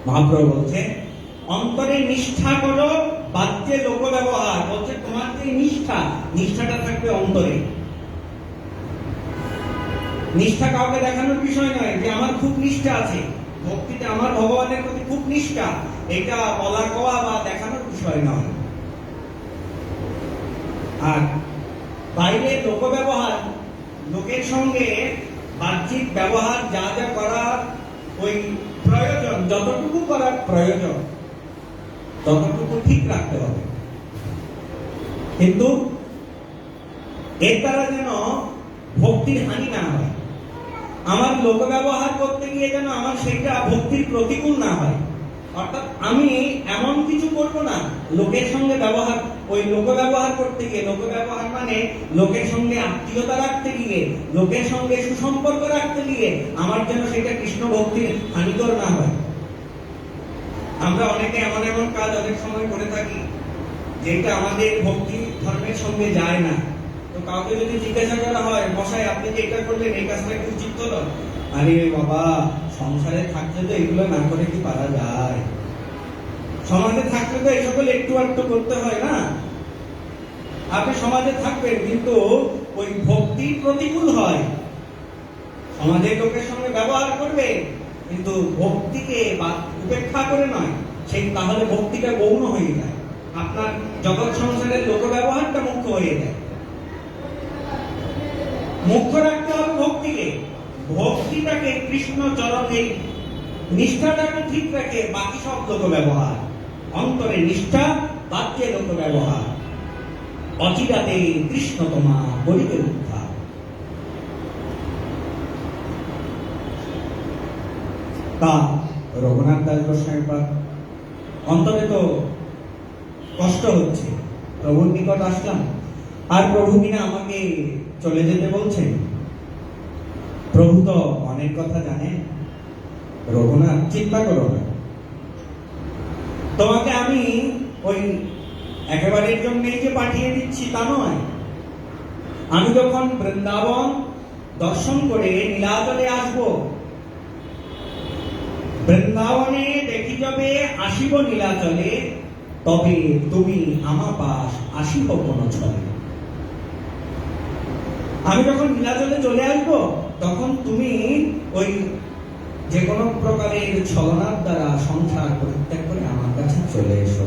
[SPEAKER 1] মহাপ্রভু বলছে অন্তরে নিষ্ঠা করো, বাহ্যে লোক ব্যবহার। বলছে তোমার যে নিষ্ঠাটা থাকবে অন্তরে। নিষ্ঠা কাউকে দেখানোর বিষয় নয় যে আমার খুব নিষ্ঠা আছে, ভক্তিতে আমার ভগবানের প্রতি খুব নিষ্ঠা, এটা বলা কওয়া বা দেখানোর বিষয় নয়। আর বাইরে লোক ব্যবহার, লোকের সঙ্গে বাহ্যিক ব্যবহার যা যা করার ওই প্রয়োজন, যতটুকু করার প্রয়োজন ততটুকু ঠিক রাখতে হবে, কিন্তু এর দ্বারা যেন ভক্তির হানি না হয়। আমার লোক ব্যবহার করতে গিয়ে যেন আমার সেটা ভক্তির প্রতিকূল না হয়। অর্থাৎ আমি এমন কিছু করব না লোকের সঙ্গে ব্যবহার, ওই লোক ব্যবহার করতে গিয়ে, লোক ব্যবহার মানে লোকের সঙ্গে আত্মীয়তা রাখতে গিয়ে, লোকের সঙ্গে সুসম্পর্ক রাখতে গিয়ে আমার যেন সেটা কৃষ্ণ ভক্তির হানিকর না হয়। আমরা অনেকে এমন এমন কাজ অনেক সময় করে থাকি যেটা আমাদের ভক্তি ধর্মের সঙ্গে যায় না। তো কাউকে যদি জিজ্ঞাসা করা হয়, মশাই আপনি যে এটা করলেন, এই কাজটা কি উচিত হলো? আরে বাবা, সংসারে থাকলে তো এগুলো না করে কি পারা যায়? সমাজে থাকলে তো এই সকল একটু একটু করতে হয় না? আপনি সমাজে থাকবেন, কিন্তু ওই ভক্তি প্রতিকূল হয়। সমাজের লোকের সঙ্গে ব্যবহার করবে, কিন্তু ভক্তিকে উপেক্ষা করে নয়, সেই তাহলে ভক্তিটা গৌণ হয়ে যায়। আপনার জগৎ সংসারের লোক ব্যবহারটা মুখ্য হয়ে যায়। মুখ্য রাখতে হবে ভক্তিকে, ভক্তিটাকে কৃষ্ণ চরণে, নিষ্ঠাটাকে ঠিক রাখে বাকি সব লোক ব্যবহার। অন্তরে নিষ্ঠা, বাক্যে লোক ব্যবহার। অচিরাতে কৃষ্ণ তোমা করিবে উদ্ধার। তা রঘুনাথ দাস গোস্বামী পাদ অন্তরে তো কষ্ট হচ্ছে, প্রভুর নিকট আসলাম আর প্রভু কিনা আমাকে চলে যেতে বলছেন। প্রভু তো অনেক কথা জানেন। রঘুনাথ, চিন্তা করো না, তোমাকে আমি ওই একেবারের জন্যই যে পাঠিয়ে দিচ্ছি তা নয়। আমি যখন বৃন্দাবন দর্শন করে নীলাচলে আসব, বৃন্দাবনে দেখি যাবে আসিব নীলাচলে, তবে তুমি আমা পাশ আসিব কোন ছলে। আমি যখন নীলাচলে চলে আসবো, তখন তুমি ওই যে কোনো প্রকারের ছলনার দ্বারা সংসার পরিত্যাগ করে আমার কাছে চলে এসো।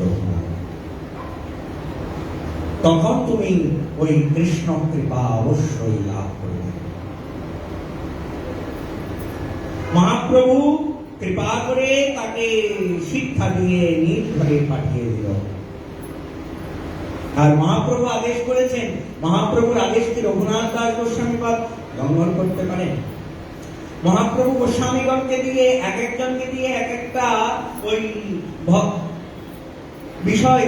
[SPEAKER 1] তখন তুমি ওই কৃষ্ণ কৃপা অবশ্যই লাভ করবে। মহাপ্রভু কৃপা করে তাকে শিক্ষা দিয়ে নিজ ঘরে পাঠিয়ে দিল। আর মহাপ্রভু আদেশ করেছেন, মহাপ্রভুর আদেশ কি রঘুনাথ দাস গোস্বামী পাদ লঙ্ঘন করতে পারেন? মহাপ্রভু গোস্বামীগণকে দিয়ে, এক একজনকে দিয়ে এক একটা ওই বিষয়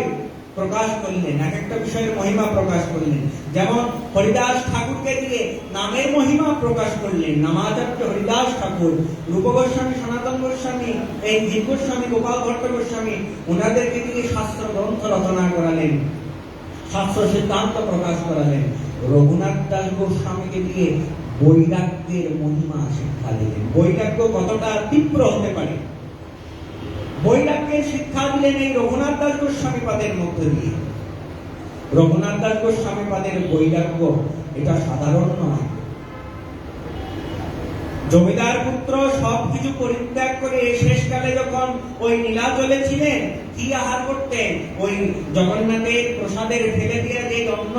[SPEAKER 1] প্রকাশ করলেন, এক একটা বিষয়ের মহিমা প্রকাশ করলেন। যেমন হরিদাস ঠাকুরকে দিয়ে নামের মহিমা প্রকাশ করলেন, নামাচার্য হরিদাস ঠাকুর। রূপ গোস্বামী, সনাতন গোস্বামী, এই জীব গোস্বামী, গোপাল ভট্ট গোস্বামী, ওনাদেরকে দিয়ে শাস্ত্র গ্রন্থ রচনা করালেন, শাস্ত্র সিদ্ধান্ত প্রকাশ করালেন। রঘুনাথ দাস গোস্বামীকে দিয়ে বৈরাগ্যের মহিমা শিক্ষা দিলেন। বৈরাগ্য কতটা তীব্র হতে পারে, বৈরাগ্যের শিক্ষা দিলেন এই রঘুনাথ দাস গোস্বামী পাদের মধ্য দিয়ে। রঘুনাথ দাস গোস্বামী পাদের বৈরাগ্য এটা সাধারণ নয়। জমিদার পুত্র সবকিছু পরিত্যাগ করে শেষকালে যখন ওই নীলাচলে ছিলেন, কি আহার করতেন? ওই জগন্নাথের প্রসাদের ফেলে দিয়ে যে অন্ন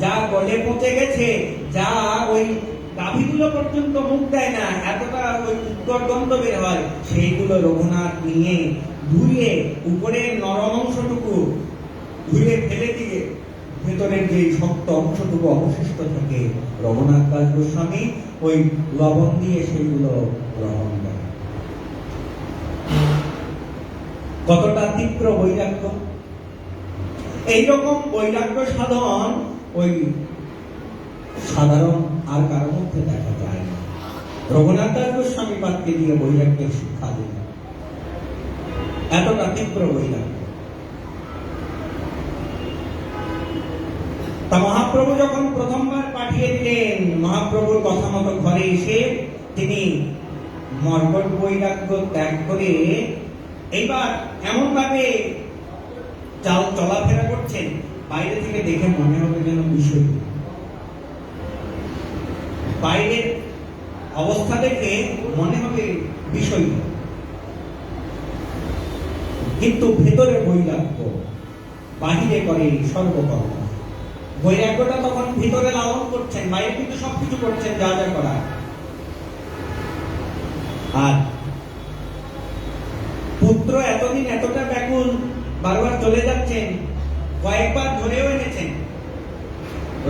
[SPEAKER 1] যা গলে পচে গেছে, যা ওই গাভীগুলো পর্যন্ত মুখ দেয় না, এতটা ওই উত্তর গন্ধ বের হয়, সেইগুলো রঘুনাথ নিয়ে ধুয়ে উপরের নরম অংশটুকু ধুয়ে ফেলে দিয়ে ভেতরের যে শক্ত অংশটুকু অবশিষ্ট থাকে, রঘুনাথ দাস গোস্বামী ওই লবণ দিয়ে সেইগুলো গ্রহণ করে। কতটা তীব্র বৈরাগ্য! এইরকম বৈরাগ্য সাধন ওই সাধারণ আর কারোর মধ্যে দেখা যায় না। রঘুনাথ দাস গোস্বামী পাদকে দিয়ে বৈরাগ্যের শিক্ষা দিল, এতটা তীব্র বৈরাগ্য। তা মহাপ্রভু যখন প্রথমবার পাঠিয়ে দিলেন, মহাপ্রভুর কথা মতো ঘরে এসে তিনি মর্গট বৈরাগ্য ত্যাগ করে এইবার এমন ভাবে চলাফেরা করছেন, বাইরে থেকে দেখে মনে হবে যেন বিষয়, বাইরের অবস্থা দেখে মনে হবে বিষয়, কিন্তু ভেতরে বৈরাগ্য, বাহিরে করে সর্বকর্ম। বৈরাগ্যটা তখন ভিতরে লালন করছেন, বাইরে কিন্তু সবকিছু করছেন যা যা করা। আর পুত্র এতদিন এতটা ব্যাকুল, বারবার চলে যাচ্ছেন, কয়েকবার ধরেও এনেছেন।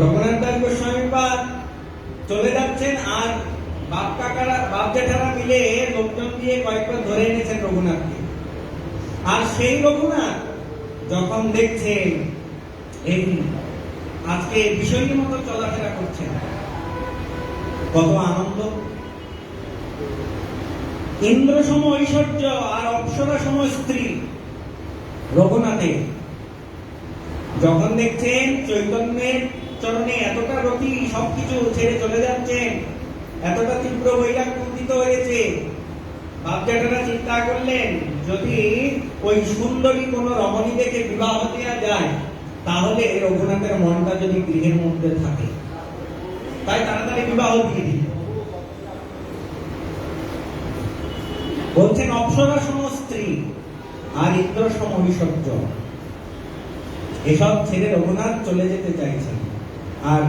[SPEAKER 1] রঘুনাথ দাস গোস্বামী পাদ চলে যাচ্ছেন, আর বাপ কাকারা বাপ জেঠারা মিলে লোকজন দিয়ে কয়েকবার ধরে এনেছেন রঘুনাথকে। আর সেই রঘুনাথ যখন দেখছেন এই আজকে বিষয়ের মতো চলাফেরা করছেন, কত আনন্দ! ইন্দ্র সম ঐশ্বর্য আর অপ্সরা সম স্ত্রী রঘুনাথে যখন দেখছেন চৈতন্যের চরণে এতটা রতি, সবকিছু ছেড়ে চলে যাচ্ছেন, এতটা তীব্র বৈরাগ্য উদিত হয়েছে, বাপ জ্যাঠারা চিন্তা করলেন যদি ওই সুন্দরী কোন রমণী দেখে বিবাহ দেওয়া যায়, তাহলে রঘুনাথের মনটা যদি গৃহের মধ্যে থাকে, তাই তাড়াতাড়ি বিবাহ দিয়ে দিল। বলছেন অপ্সরা সম স্ত্রী আর ইন্দ্র সম ঐশ্বর্য, এসব ছেড়ে রঘুনাথ চলে যেতে চাইছেন। আর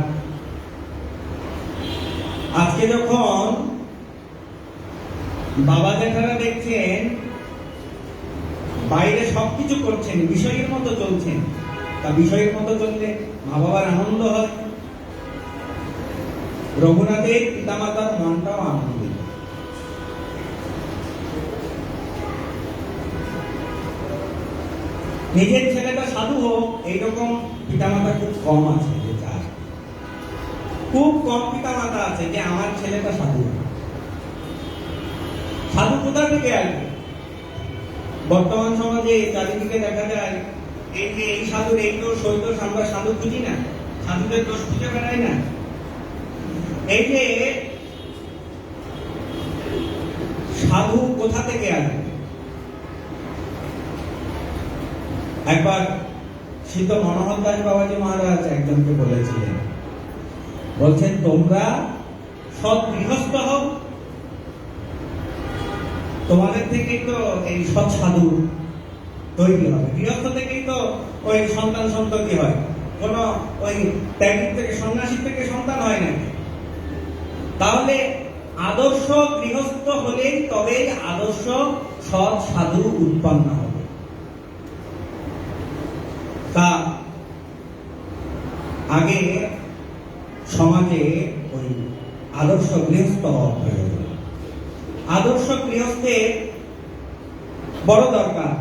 [SPEAKER 1] আজকে যখন বাবা জেঠারা দেখছেন বাইরে সবকিছু করছেন, বিষয়ের মতো চলছেন, তা বিষয়ের মতো চললে মা বাবার আনন্দ হয়, রঘুনাথের পিতামাতার মনটাও আনন্দিত। নিজের ছেলেটা সাধু হোক, এইরকম পিতামাতা খুব কম আছে, যে চায়, খুব কম পিতামাতা আছে যে আমার ছেলেটা সাধু। সাধু কোথা থেকে আসবে? বর্তমান সমাজে চারিদিকে দেখা যায় এই যে এই সাধুর এই দোষ ওই দোষ, আমরা সাধু খুঁজি না, সাধুদের দোষ খুঁজে বেড়াই না। এই যে সাধু কোথা থেকে আসবে? একবার সিদ্ধ মনোহর দাস বাবাজি মহারাজ একজনকে বলেছিলেন, বলছেন তোমরা সৎ গৃহস্থ হও, তোমাদের থেকেই তো এই সৎ সাধু তৈরি হবে, গৃহস্থ থেকেই তো ওই সন্তান সন্ততি হয়, কোন ওই ত্যাগী থেকে সন্ন্যাসী থেকে সন্তান হয় না। তাহলে আদর্শ গৃহস্থ হলেই তবেই আদর্শ সৎ সাধু উৎপন্ন হবে। তা আগে সমাজে ওই আদর্শ গৃহস্থ হওয়া প্রয়োজন। আদর্শ গৃহস্থের বড় দরকার।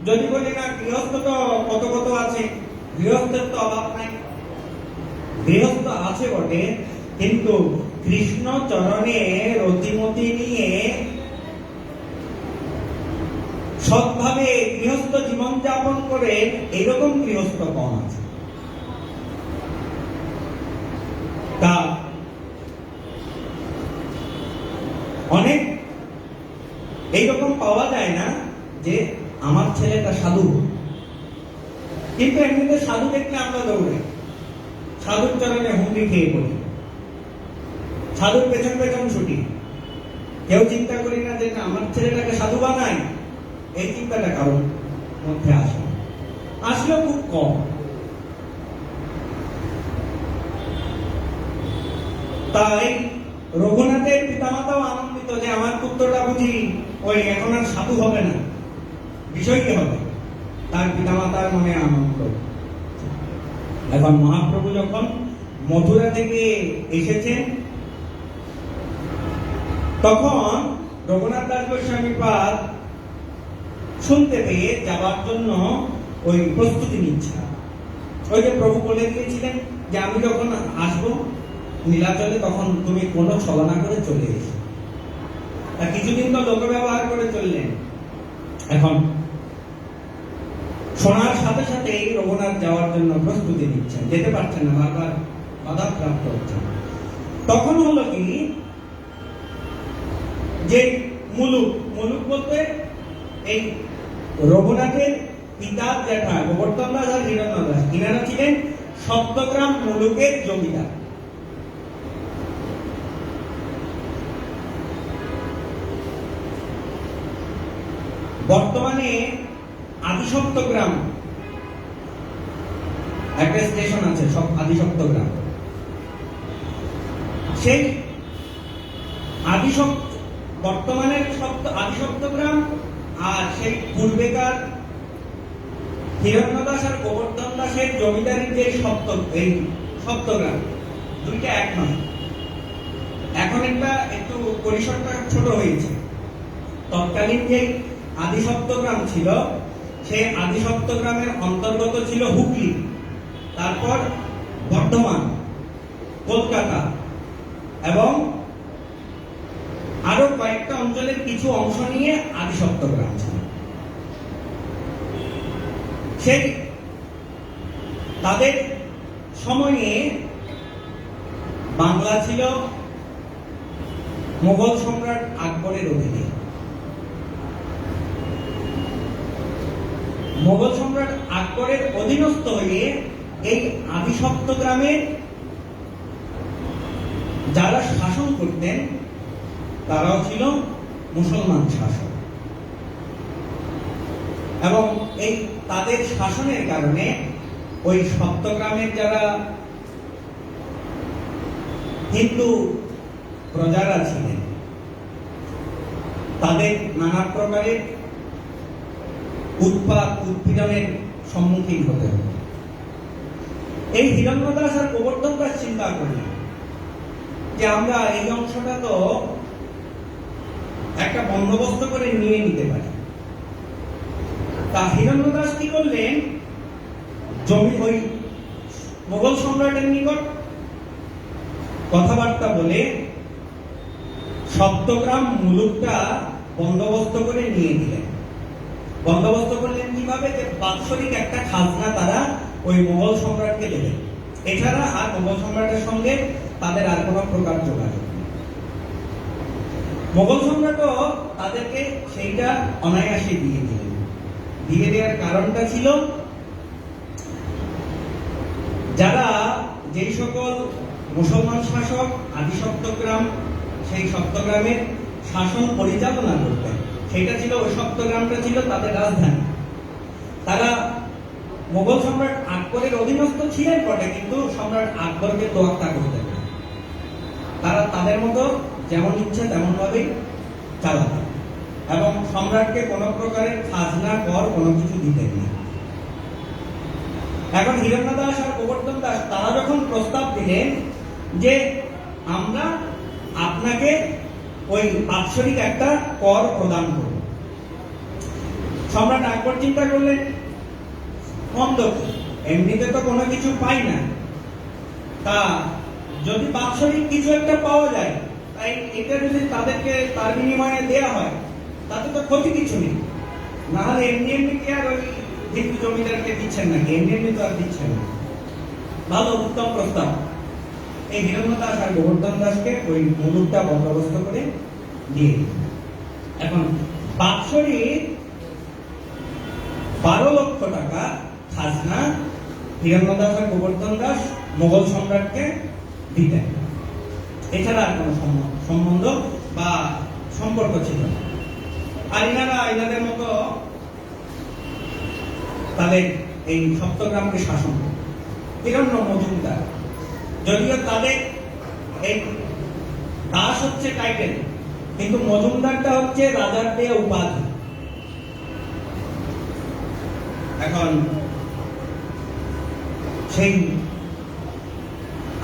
[SPEAKER 1] যদি বলি না গৃহস্থ তো কত কত আছে, গৃহস্থের তো অভাব নাই, গৃহস্থ আছে বটে, কিন্তু কৃষ্ণ চরণে রতিমতি নিয়ে সৎভাবে গৃহস্থ জীবন যাপন করে এরকম গৃহস্থ কম আছে। তা অনেক এইরকম পাওয়া যায় না যে আমার ছেলেটা সাধু, কিন্তু এমনিতে সাধু দেখলে আমরা দৌড়ে সাধুর চরণে হুমড়ি খেয়ে পড়ি, সাধুর পেছন পেছন ছুটি, কেউ চিন্তা করি না যে আমার ছেলেটাকে সাধু বানাই, এই চিন্তাটা কারোর মধ্যে আসে, আসলেও খুব কম। তাই রঘুনাথের পিতামাতাও আনন্দিত যে আমার পুত্রটা বুঝি ওই এখন আর সাধু হবে না, বিষয় কি হবে, তার পিতামাতার মনে আনন্দ। এখন মহাপ্রভু যখন মথুরা থেকে এসেছেন, তখন রঘুনাথ দাস গোস্বামী পাদ শুনতে পেয়ে যাওয়ার জন্য ওই প্রস্তুতি নিচ্ছে। ওই যে প্রভু বলে দিয়েছিলেন যে আমি যখন আসবো নীলাচলে তখন তুমি কোনো ছলনা করে চলে এসো। তা কিছুদিন তো লোক ব্যবহার করে চললেন। এখন শোনার সাথে সাথেই রঘুনাথ যাওয়ার জন্য প্রস্তুতি নিচ্ছেন, যেতে পারছেন না, বারবার বাধাপ্রাপ্ত হচ্ছেন। তখন হলো কি যে মুলুক বলতে এই রঘুনাথের পিতার জ্যাঠা গোবর্ধন দাস আর হিরণ্য দাস, ইনারা ছিলেন সপ্তগ্রাম মুলুকের জমিদার। বর্তমানে আদিসপ্তগ্রাম একটা স্টেশন আছে, সব আদিসপ্তগ্রাম। সেই বর্তমানের আদিসপ্তগ্রাম আর সেই পূর্বেকার হিরণ্য দাস আর গোবর্ধন দাসের জমিদারির যে সপ্তগ্রাম, দুইটা এক নয়। এখন একটু পরিসরটা ছোট হয়েছে। তৎকালীন যে আদিসপ্তগ্রাম ছিল, সেই আদিসপ্তগ্রামের অন্তর্গত ছিল হুগলি, তারপর বর্ধমান, কলকাতা এবং আরো কয়েকটা অঞ্চলের কিছু অংশ নিয়ে আদিসপ্তগ্রাম ছিল। সেই তাদের সময়ে বাংলা ছিল মোগল সম্রাট আকবরের অধীনে। মোগল সম্রাট আকবরের অধীনস্থ হয়ে এই আদিসপ্তগ্রামে যারা শাসন করতেন তারাও ছিল মুসলমান শাসক, এবং এই তাদের শাসনের কারণে ওই সপ্তগ্রামের যারা হিন্দু প্রজারা ছিলেন তাদের নানা প্রকারের উৎপাত উৎপীড়নের সম্মুখীন হতে হবে। এই হিরণ্য দাস আর গোবর্ধন দাস চিন্তা করলেন যে আমরা এই অংশটা তো একটা বন্দোবস্ত করে নিয়ে নিতে পারি। তা হিরণ্য দাস কি করলেন, জমি ওই মোগল সম্রাটের নিকট কথাবার্তা বলে সপ্তগ্রাম মুলুকটা বন্দোবস্ত করে নিয়ে দিলেন। বন্দোবস্ত করলেন কিভাবে, যে বাৎসরিক একটা খাজনা তারা ওই মোগল সম্রাটকে দেবেন, এছাড়া আর মোগল সম্রাটের সঙ্গে তাদের আর কোনো প্রকার যোগাযোগ নেই। মোগল সম্রাটও তাদেরকে সেইটা অনায়াসে দিয়ে দিলেন। দিয়ে দেওয়ার কারণটা ছিল, যারা যেই সকল মুসলমান শাসক আদিসপ্তগ্রাম সেই সপ্তগ্রামের শাসন পরিচালনা করতেন, সেটা ছিল ওই সপ্তগ্রামটা ছিল তাদের রাজধানী। তারা মোগল সম্রাট আকবরের অধীনস্থ ছিলেন বটে, কিন্তু সম্রাট আকবরকে তোয়াক্কা করতেন না। তারা তাদের মতো যেমন ইচ্ছে তেমন ভাবেই চালাতেন এবং সম্রাটকে কোন প্রকারের খাজনা কর কোনো কিছু দিতেন না। এখন হিরণ্য দাস আর গোবর্ধন দাস তারা যখন প্রস্তাব দিলেন যে আমরা আপনাকে ওই বাৎসরিক একটা কর প্রদান করব, সম্রাট আকবর চিন্তা করলেন মন্দ কি, এমনিতে তো কোনো কিছু পাই না, তা যদি বাৎসরিক কিছু একটা পাওয়া যায়, তাই এটা যদি তাদেরকে তার বিনিময়ে দেয়া হয় তাতে তো ক্ষতি কিছু নেই। না হলে এমনি এমনি কি আর ওই হিন্দু জমিদারকে দিচ্ছেন নাকি, এমনি এমনি তো আর দিচ্ছেন না। ভালো, উত্তম প্রস্তাব। এই হিরণ্য দাস আর গোবর্ধন দাসকে ওই মুলুকটা বন্দোবস্ত করে দিয়ে দিল। এখন বাৎসরিক 12 লক্ষ টাকা খাজনা হিরণ্য দাস আর গোবর্ধন দাস মোগল সম্রাটকে দিতেন, এছাড়া আর কোনো সম্বন্ধ বা সম্পর্ক ছিল না। আর ইনাদের মতো তাদের এই সপ্তগ্রামকে শাসন হিরণ্য মজুমদার, যদিও তাদের এই দাস হচ্ছে টাইটেল, কিন্তু মজুমদারটা হচ্ছে রাজার দেয়া উপাধি। এখন সেই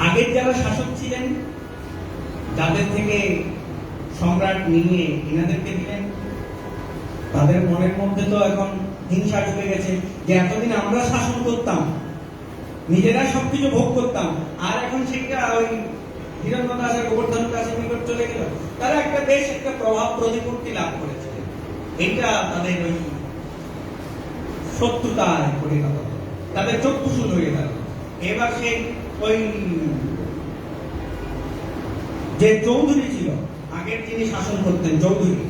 [SPEAKER 1] আগের যারা শাসক ছিলেন, যাদের থেকে সম্রাট নিয়ে এনাদেরকে দিলেন, তাদের মনের মধ্যে তো এখন হিংসা ঢুকে গেছে যে এতদিন আমরা শাসন করতাম, নিজেরা সবকিছু ভোগ করতাম, আর এখন সেটা ওই হিরণ্যদাস আর গোবর্ধন দাসের নিকট চলে গেল। তারা একটা বেশ একটা প্রভাব প্রতিপত্তি লাভ করেছে, এটা তাদের ওই শত্রুতায় পরিণত, তাদের চক্ষুশূল হয়ে গেল। এবার সেই ওই যে চৌধুরী ছিল, আগের যিনি শাসন করতেন চৌধুরী,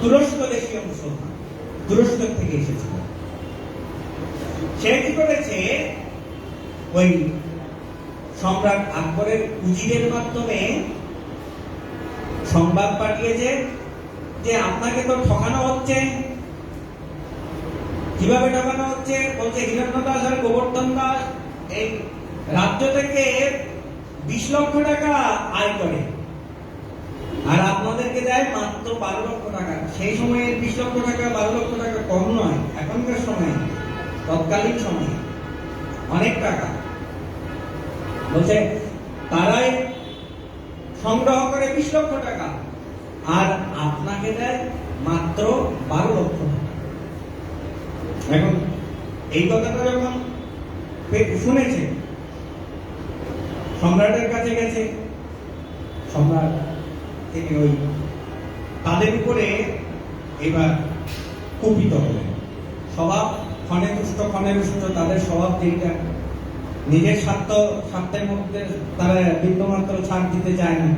[SPEAKER 1] তুরস্ক দেশীয় মুসলমান, তুরস্ক থেকে এসেছিল, সে কি করেছে ওই সম্রাট আকবরের উজিরের মাধ্যমে সংবাদ পাঠিয়েছে যে আপনাকে তো ঠকানো হচ্ছে। কিভাবে ঠকানো হচ্ছে? বলছে হিরণ্যদাস আর গোবর্ধন দাস এই রাজ্য থেকে 20 লক্ষ টাকা আয় করে, আর আপনাদেরকে দেয় মাত্র 12 লক্ষ টাকা। সেই সময়ে 20 লক্ষ টাকা 12 লক্ষ টাকা কম নয়, এখনকার সময়ে, তৎকালীন সময়ে অনেক টাকা। বলছে তারাই সংগ্রহ করে 20 লক্ষ টাকা, আর আপনাকে দেয় মাত্র 12 লক্ষ টাকা। এখন এই কথাটা যখন শুনেছে, সম্রাটের কাছে গেছে, সম্রাট তিনি ওই তাদের উপরে এবার কুপিত হলেন। স্বভাব ক্ষণে রুষ্ট, তাদের স্বভাব যেটা, নিজের স্বার্থের মধ্যে তারা বিন্দুমাত্র ছাড় দিতে চায় না।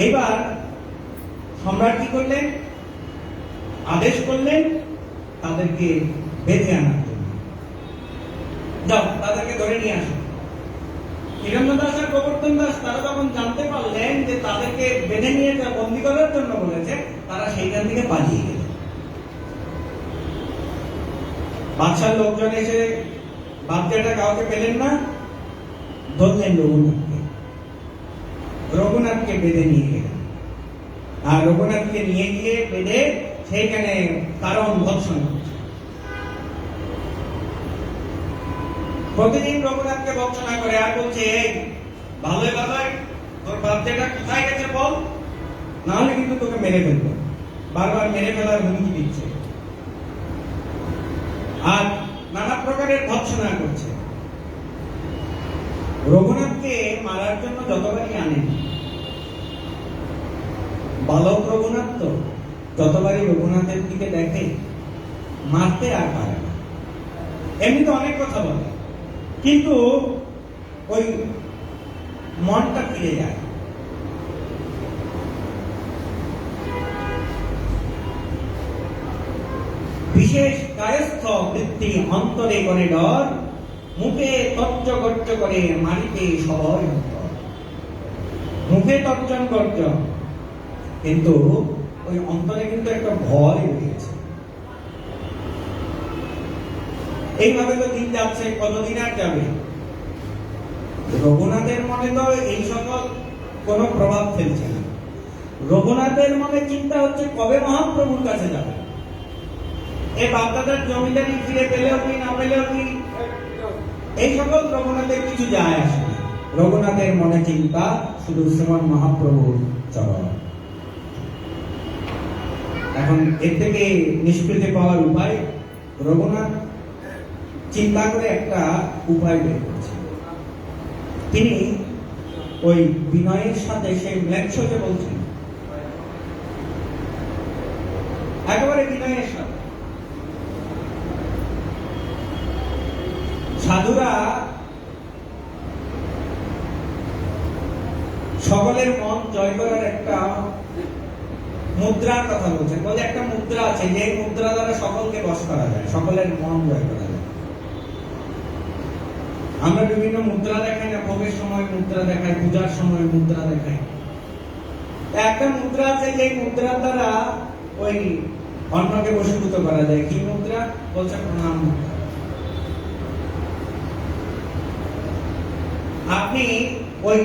[SPEAKER 1] এবার সম্রাট কি করলেন? আদেশ করলেন তাদেরকে বেঁধে আনার জন্য, যাও তাদেরকে ধরে নিয়ে আসো। হিরণ্যদাস আর গোবর্ধন দাস তারা যখন জানতে পারলেন যে তাদেরকে বেঁধে নিয়ে বন্দী করার জন্য বলেছে, তারা সেইখান থেকে পালিয়ে গেল। বাদশার লোকজন এসে বাচ্চাটা কাউকে পেলেন না, ধরলেন রঘুনাথকে বেঁধে নিয়ে গেলেন, আর রঘুনাথকে নিয়ে গিয়ে বেঁধে সেইখানে কারণ ভৎসন করছে। প্রতিদিন রঘুনাথকে ভৎসনা করে আর বলছে, এই ভালোই ভালোই তোর বাচ্চাটা কোথায় গেছে বল, না হলে কিন্তু তোকে মেরে ফেলবো। বারবার মেরে ফেলার হুমকি দিচ্ছে আর নানা প্রকারের ভৎসনা করছে। রঘুনাথকে মারার জন্য যতবারই আনেন, বালক রঘুনাথ তো যতবারই রঘুনাথের দিকে দেখে মারতে আর পারে না। এমনি তো অনেক কথা বলে, কিন্তু ওই মনটা ফিরে যায়। বিশেষ কায়স্থ বৃত্তি অন্তরে করে ডর, মুখে তর্জ গর্জ করে মারিতে সভয় অন্তর। মুখে তর্জন গর্জন, কিন্তু ওই অন্তরে কিন্তু একটা ভয় রয়েছে। এইভাবে তো দিন যাচ্ছে, কতদিন আর যাবে? রঘুনাথের মনে তো এই সকল কোনো প্রভাব ফেলছে না। রঘুনাথের মনে চিন্তা হচ্ছে কবে মহাপ্রভুর কাছে যাবে। এই বাপদাদার জমিদারি ফিরে পেলেও কি না পেলেও কি, এই সকল রঘুনাথের কিছু যায় আসে না। রঘুনাথের মনে চিন্তা শুধু শ্রীমান মহাপ্রভুর চরণ। এখন এর থেকে নিষ্কৃতি পাওয়ার উপায়, রঘুনাথ চিন্তা করে একটা উপায় বের করেছে। তিনি ওই বিনয়ের সাথে সেই ম্লেচ্ছকে বলছেন, একেবারে বিনয়ের সাথে। সাধুরা সকলের মন জয় করার একটা মুদ্রার কথা বলছেন। বলে একটা মুদ্রা আছে, যে মুদ্রা দ্বারা সকলকে বশ করা যায়, সকলের মন জয় করা যায়। আমরা বিভিন্ন মুদ্রা দেখাই না, ভোগের সময় মুদ্রা দেখাই, পূজার সময় মুদ্রা দেখাই। একটা মুদ্রা আছে, যে মুদ্রার দ্বারা ওই অন্যকে বশীভূত করা যায়। কি মুদ্রা? বলছে প্রণাম মুদ্রা। আপনি ওই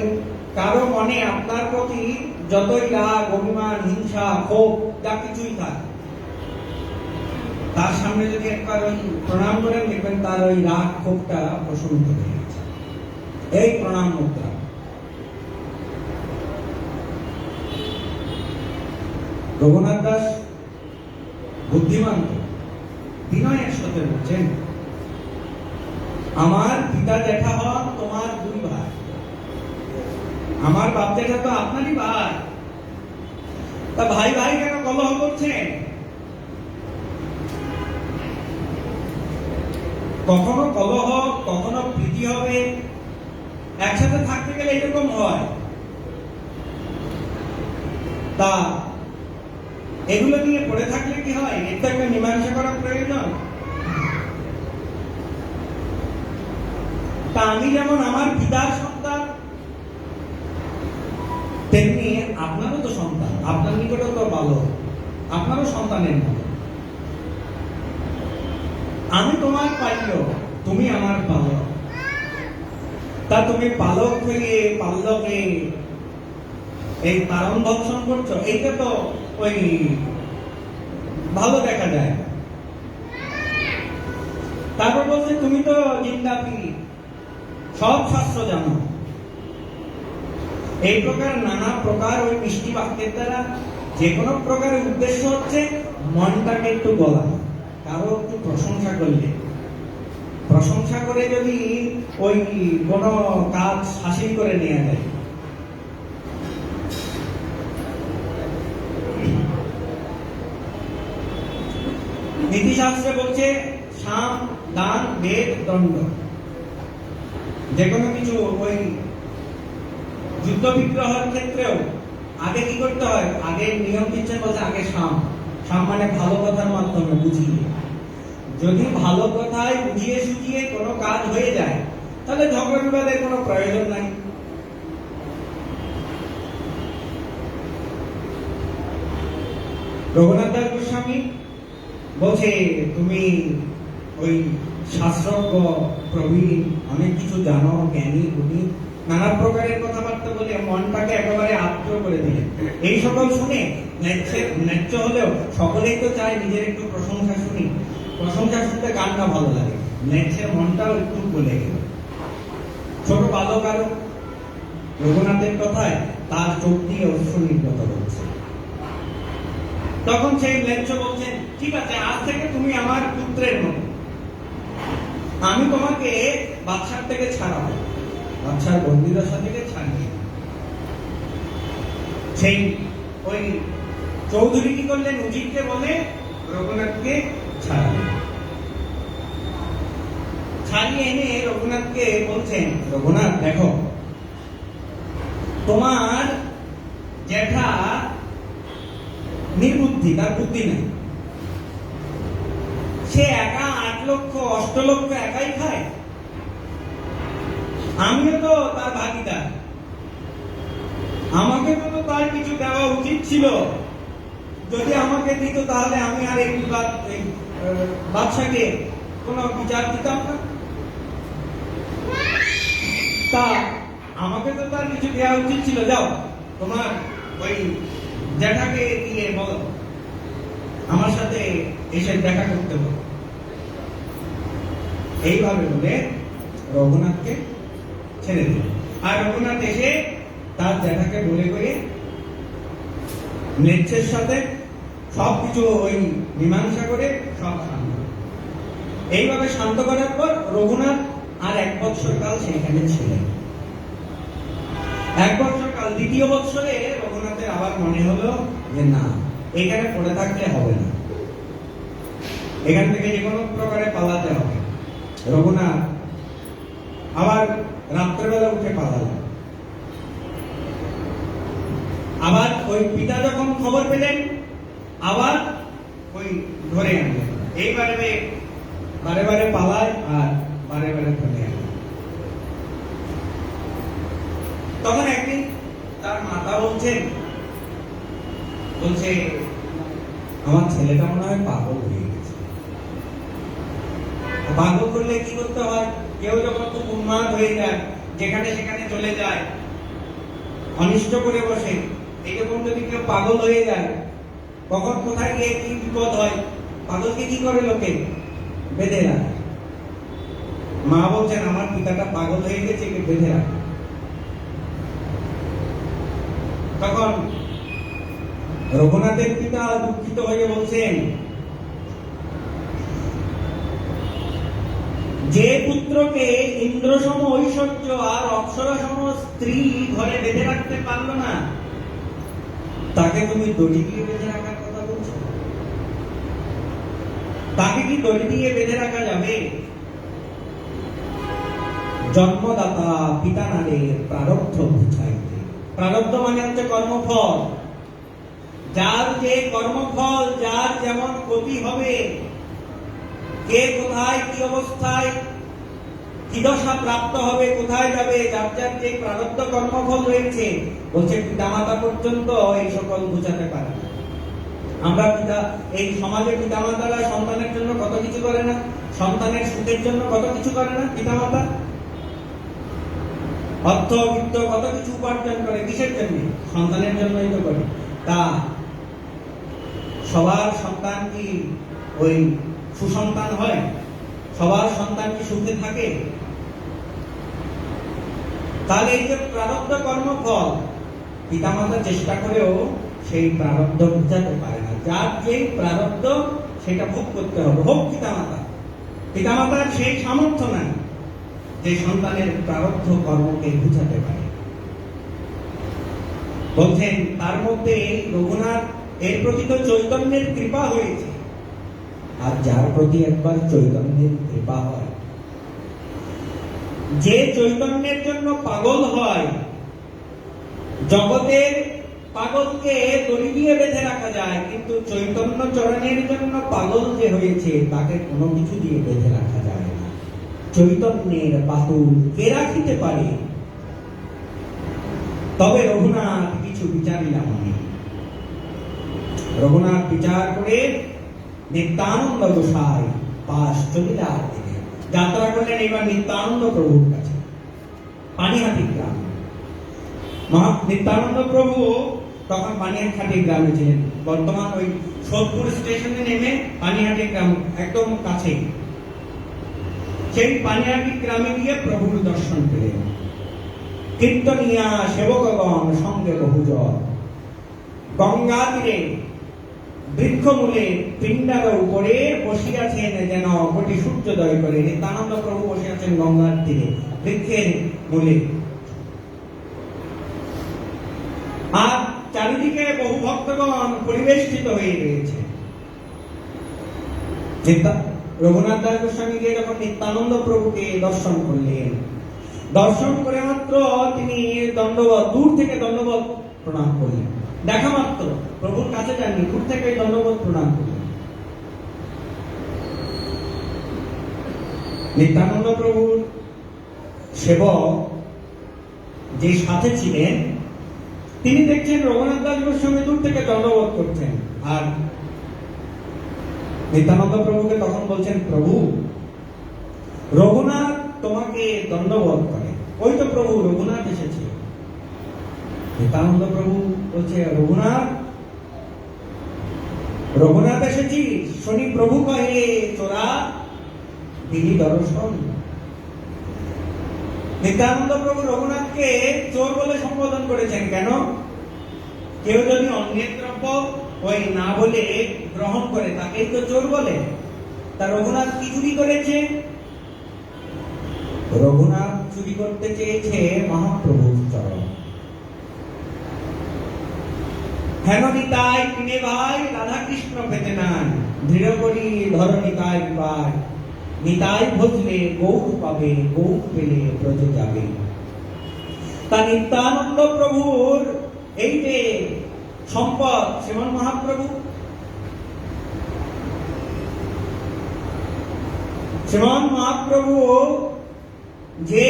[SPEAKER 1] কারো মনে আপনার প্রতি যতই রাগ, অভিমান, হিংসা, ক্ষোভ যা কিছুই থাকে, তার সামনে যদি একবার ওই প্রণাম করেন, দেখবেন তার ওই রাগ ক্ষোভটা প্রশমিত হয়ে গেছে। এই প্রণাম মুদ্রা। রঘুনাথ দাস বুদ্ধিমান, বিনয়ের সাথে বলছেন, আমার পিতা জ্যাঠা হন তোমার দুই ভাই, আমার বাপ জ্যাঠা তো আপনারই ভাই, তা ভাই ভাই কেন কলহ করছেন? কখনো কলহ, কখনো প্রীতি হবে, একসাথে থাকতে গেলে এরকম হয়। তা এগুলো নিয়ে পড়ে থাকলে কি হয়? এর তো একটা মীমাংসা করা প্রয়োজন। তা আমি যেমন আমার পিতার সন্তান, তেমনি আপনারও তো সন্তান, আপনার নিকটও তো বালক, আপনারও সন্তানের মতো। আমি তোমার পাল্য, তুমি আমার পালক। তা তুমি পালক হয়ে পাল্যকে এই তারণ ভক্ষণ করছো, এইটা তো ওই ভালো দেখা যায়। তারপর বলছে, তুমি তো জিন্দাপি, সব শাস্ত্র জানো। এই প্রকার নানা প্রকার ওই মিষ্টি বাক্যের দ্বারা যে কোনো প্রকারের উদ্দেশ্য হচ্ছে মনটাকে একটু গলানো, কারো একটু প্রশংসা করলে, প্রশংসা করে যদি ওই কোনো কাজ হাসিল করে নেওয়া যায়। নীতিশাস্ত্রে বলছে সাম, দান, বেদ, দণ্ড। যে কোনো কিছু ওই যুদ্ধ বিগ্রহের ক্ষেত্রেও আগে কি করতে হয়? আগে নিয়ম দিচ্ছে, বলছে আগে সাম। সাম মানে ভালো কথার মাধ্যমে বুঝিয়ে। যদি ভালো কথায় বুঝিয়ে সুঝিয়ে কোনো কাজ হয়ে যায়, তাহলে ঝগড়া বিবাদের কোনো প্রয়োজন নাই। রঘুনাথ দাস গোস্বামী বলছে, তুমি ওই শাস্ত্রজ্ঞ, প্রবীণ, অনেক কিছু জানো, জ্ঞানী, গুণী, নানা প্রকারের কথাবার্তা বলে মনটাকে একেবারে আত্ম করে দিলেন। এই সকল শুনে ন্যায্য হলেও সকলেই তো চায় নিজের একটু প্রশংসা শুনি। প্রশংসা শুনতে গানটা ভালো লাগে, ন্যায্যের মনটাও একটু বলে গেল। ছোট বালক আরো রঘুনাথের কথায় তার চোখ দিয়ে অশ্রু নির্গত হচ্ছে। তখন সেই ন্যায্য বলছেন, ঠিক আছে, আজ থেকে তুমি আমার পুত্রের মতো, আমি তোমাকে বাদশার থেকে ছাড়াবো, বাদশার বন্দিদশা থেকে ছাড়িয়ে। সেই ওই চৌধুরী কি করলেন? উজিরকে বলে রঘুনাথকে ছাড়ালেন। ছাড়িয়ে এনে রঘুনাথকে বলছেন, রঘুনাথ দেখো, তোমার জ্যাঠা নির্বুদ্ধি, তার বুদ্ধি নেই। সে একা 8 লক্ষ 8 লক্ষ একাই খায়, আমিও তো তার ভাগিদার, আমাকে তো তার কিছু দেওয়া উচিত ছিল। যদি আমাকে দিত তাহলে আমি আর এই বাদশাকে কোন বিচার দিতাম না। তা আমাকে তো তার কিছু দেওয়া উচিত ছিল। যাও, তোমার ওই জ্যাঠাকে দিয়ে বলো আমার সাথে এসে দেখা করতে বলো। এইভাবে বলে রঘুনাথকে ছেড়ে দিল। আর রঘুনাথ এসে তার জ্যাঠাকে বলে করে ন্যায্যের সাথে সবকিছু ওই মীমাংসা করে সব শান্ত। এইভাবে শান্ত করার পর রঘুনাথ আর 1 বৎসর কাল সেখানে ছিলেন। 1 বৎসর কাল, দ্বিতীয় বৎসরে রঘুনাথের আবার মনে হলো যে না, এখানে পড়ে থাকলে হবে না, এখান থেকে যে কোনো প্রকারে পালাতে হবে। রঘুনাথ আবার রাত্রেবেলা উঠে পালালেন। আবার ওই পিতা যখন খবর পেলেন, আবার ওই ধরে আনলেন। এইবারে বারে বারে পালায় আর বারে বারে ধরে আনলেন। তখন একদিন তার মাতা বলছে আমার ছেলেটা মনে হয় পাগল হয়ে গেছে। পাগল করলে কি করতে হয়? কেউ যখন খুব উন্মাদ হয়ে যায়, যেখানে সেখানে চলে যায়, অনিষ্ট করে বসে, এইরকম যদি কেউ পাগল হয়ে যায়, কখন কোথায় গিয়ে কি বিপদ হয় পাগলকে কি করে লোকে? বেঁধে রাখে। মা বলছেন আমার পিতাটা পাগল হয়ে গেছে, একে বেঁধে রাখে। তখন রঘুনাথের পিতা দুঃখিত হয়ে বলছেন, যে পুত্রকে ইন্দ্রসম ঐশ্বর্য আর অপ্সরাসম স্ত্রী ঘরে বেঁধে রাখতে পারলো না, তাকে তুমি দড়ি দিয়ে বেঁধে রাখার কথা বলছো? তাকে কি দড়ি দিয়ে বেঁধে রাখা যাবে? জন্মদাতা পিতানাদের প্রারব্ধ বুঝাইতে। প্রারব্ধ মানে হচ্ছে কর্মফল। যার যে কর্মফল, যার যেমন ক্ষতি হবে, কে কোথায় কি অবস্থায় কি দশা প্রাপ্ত হবে, কোথায় যাবে, যার যার যে প্রারব্ধ কর্মফল রয়েছে, বলছে পিতামাতা পর্যন্ত এই সকল বুঝাতে পারে না। আমরা এই সমাজে পিতামাতারা সন্তানের জন্য কত কিছু করে না, সন্তানের সুখের জন্য কত কিছু করে না পিতামাতা। অর্থ বিত্ত কত কিছু উপার্জন করে, কিসের জন্য? সন্তানের জন্যই তো করে। তা সবার সন্তান কি ওই সুসন্তান হয়? সবার সন্তান কি সুখে থাকে? তাহলে এই যে প্রারব্ধ কর্মফল, পিতামাতা চেষ্টা করেও সেই প্রারব্ধ বুঝাতে পারে না। যার যে প্রারব্ধ সেটা ভোগ করতে হবে, হোক পিতামাতা। পিতামাতার সেই সামর্থ্য নাই যে সন্তানের প্রারব্ধ কর্মকে বুঝাতে পারে। বলছেন তার মধ্যে রঘুনাথ এর প্রতি তো চৈতন্যের কৃপা হয়েছে, আর যার প্রতি একবার চৈতন্যের কৃপা হয়, যে চৈতন্যের জন্য পাগল হয়, জগতের পাগলকে দড়ি দিয়ে বেঁধে রাখা যায়, কিন্তু চৈতন্য চরণের জন্য পাগল যে হয়েছে তাকে কোনো কিছু দিয়ে বেঁধে রাখা যায় না। চৈতন্যের বাতুল কে রাখিতে পারে? তবে রঘুনাথ কিছু বিচারিলাম আমি। রঘুনাথ বিচার করে নিত্যানন্দ গোসাই পাশ চলিলা দিকে যাত্রা করলেন এবার নিত্যানন্দ প্রভুর কাছে, পানিহাটি গ্রাম। নিত্যানন্দ প্রভু তখন পানিহাটি গ্রামে ছিলেন। বর্তমান ওই সোদপুর স্টেশনে নেমে পানিহাটি গ্রাম একদম কাছে। সেই পানিহাটি গ্রামে গিয়ে প্রভুর দর্শন পেলেন। কীর্তনিয়া সেবকগণ সঙ্গে বহুজন, গঙ্গা তীরে বৃক্ষমূলে পিণ্ডার উপরে বসিয়াছেন যেন কোটি সূর্যোদয় করে। নিত্যানন্দ প্রভু বসে আছেন গঙ্গার তীরে বৃক্ষের মূলে, আর চারিদিকে বহু ভক্তগণ পরিবেষ্টিত হয়ে রয়েছে। রঘুনাথ দাস গোস্বামী গিয়ে যখন নিত্যানন্দ প্রভুকে দর্শন করলেন, দর্শন করে মাত্র তিনি দণ্ডবত, দূর থেকে দণ্ডবত প্রণাম করলেন। দেখা মাত্র, প্রভুর কাছে যাননি, দূর থেকে দণ্ডবত প্রণাম করলেন। নিত্যানন্দ প্রভুর সেবক যে সাথে ছিলেন তিনি দেখছেন রঘুনাথ দাস গোস্বামী দূর থেকে দণ্ডবত করছেন, আর নিত্যানন্দ প্রভুকে তখন বলছেন, প্রভু রঘুনাথ তোমাকে দণ্ডবত করে। ওই তো প্রভু রঘুনাথ এসেছে। নিত্যানন্দ প্রভু বলছে, রঘুনাথ এসেছি শনি। প্রভু কহে চোরা দিলি দর্শন। নিত্যানন্দ প্রভু রঘুনাথকে চোর বলে সম্বোধন করেছেন। কেন? কেউ যদি অন্যের দ্রব্য ওই না বলে গ্রহণ করে তাকেই তো চোর বলে। তা রঘুনাথ কি চুরি করেছে? রঘুনাথ চুরি করতে চেয়েছে মহাপ্রভুর চরণ। হেন নিতাই কিনে ভাই রাধা কৃষ্ণ পেতে নাই, দৃঢ় করি ধর নিতাই পাই, নিতাই ভজলে গৌর পাবে, গৌর পেলে ব্রজে যাবে। তা নিত্যানন্দ প্রভুর এই যে সম্পদ, শ্রীমন মহাপ্রভু, শ্রীমন মহাপ্রভু যে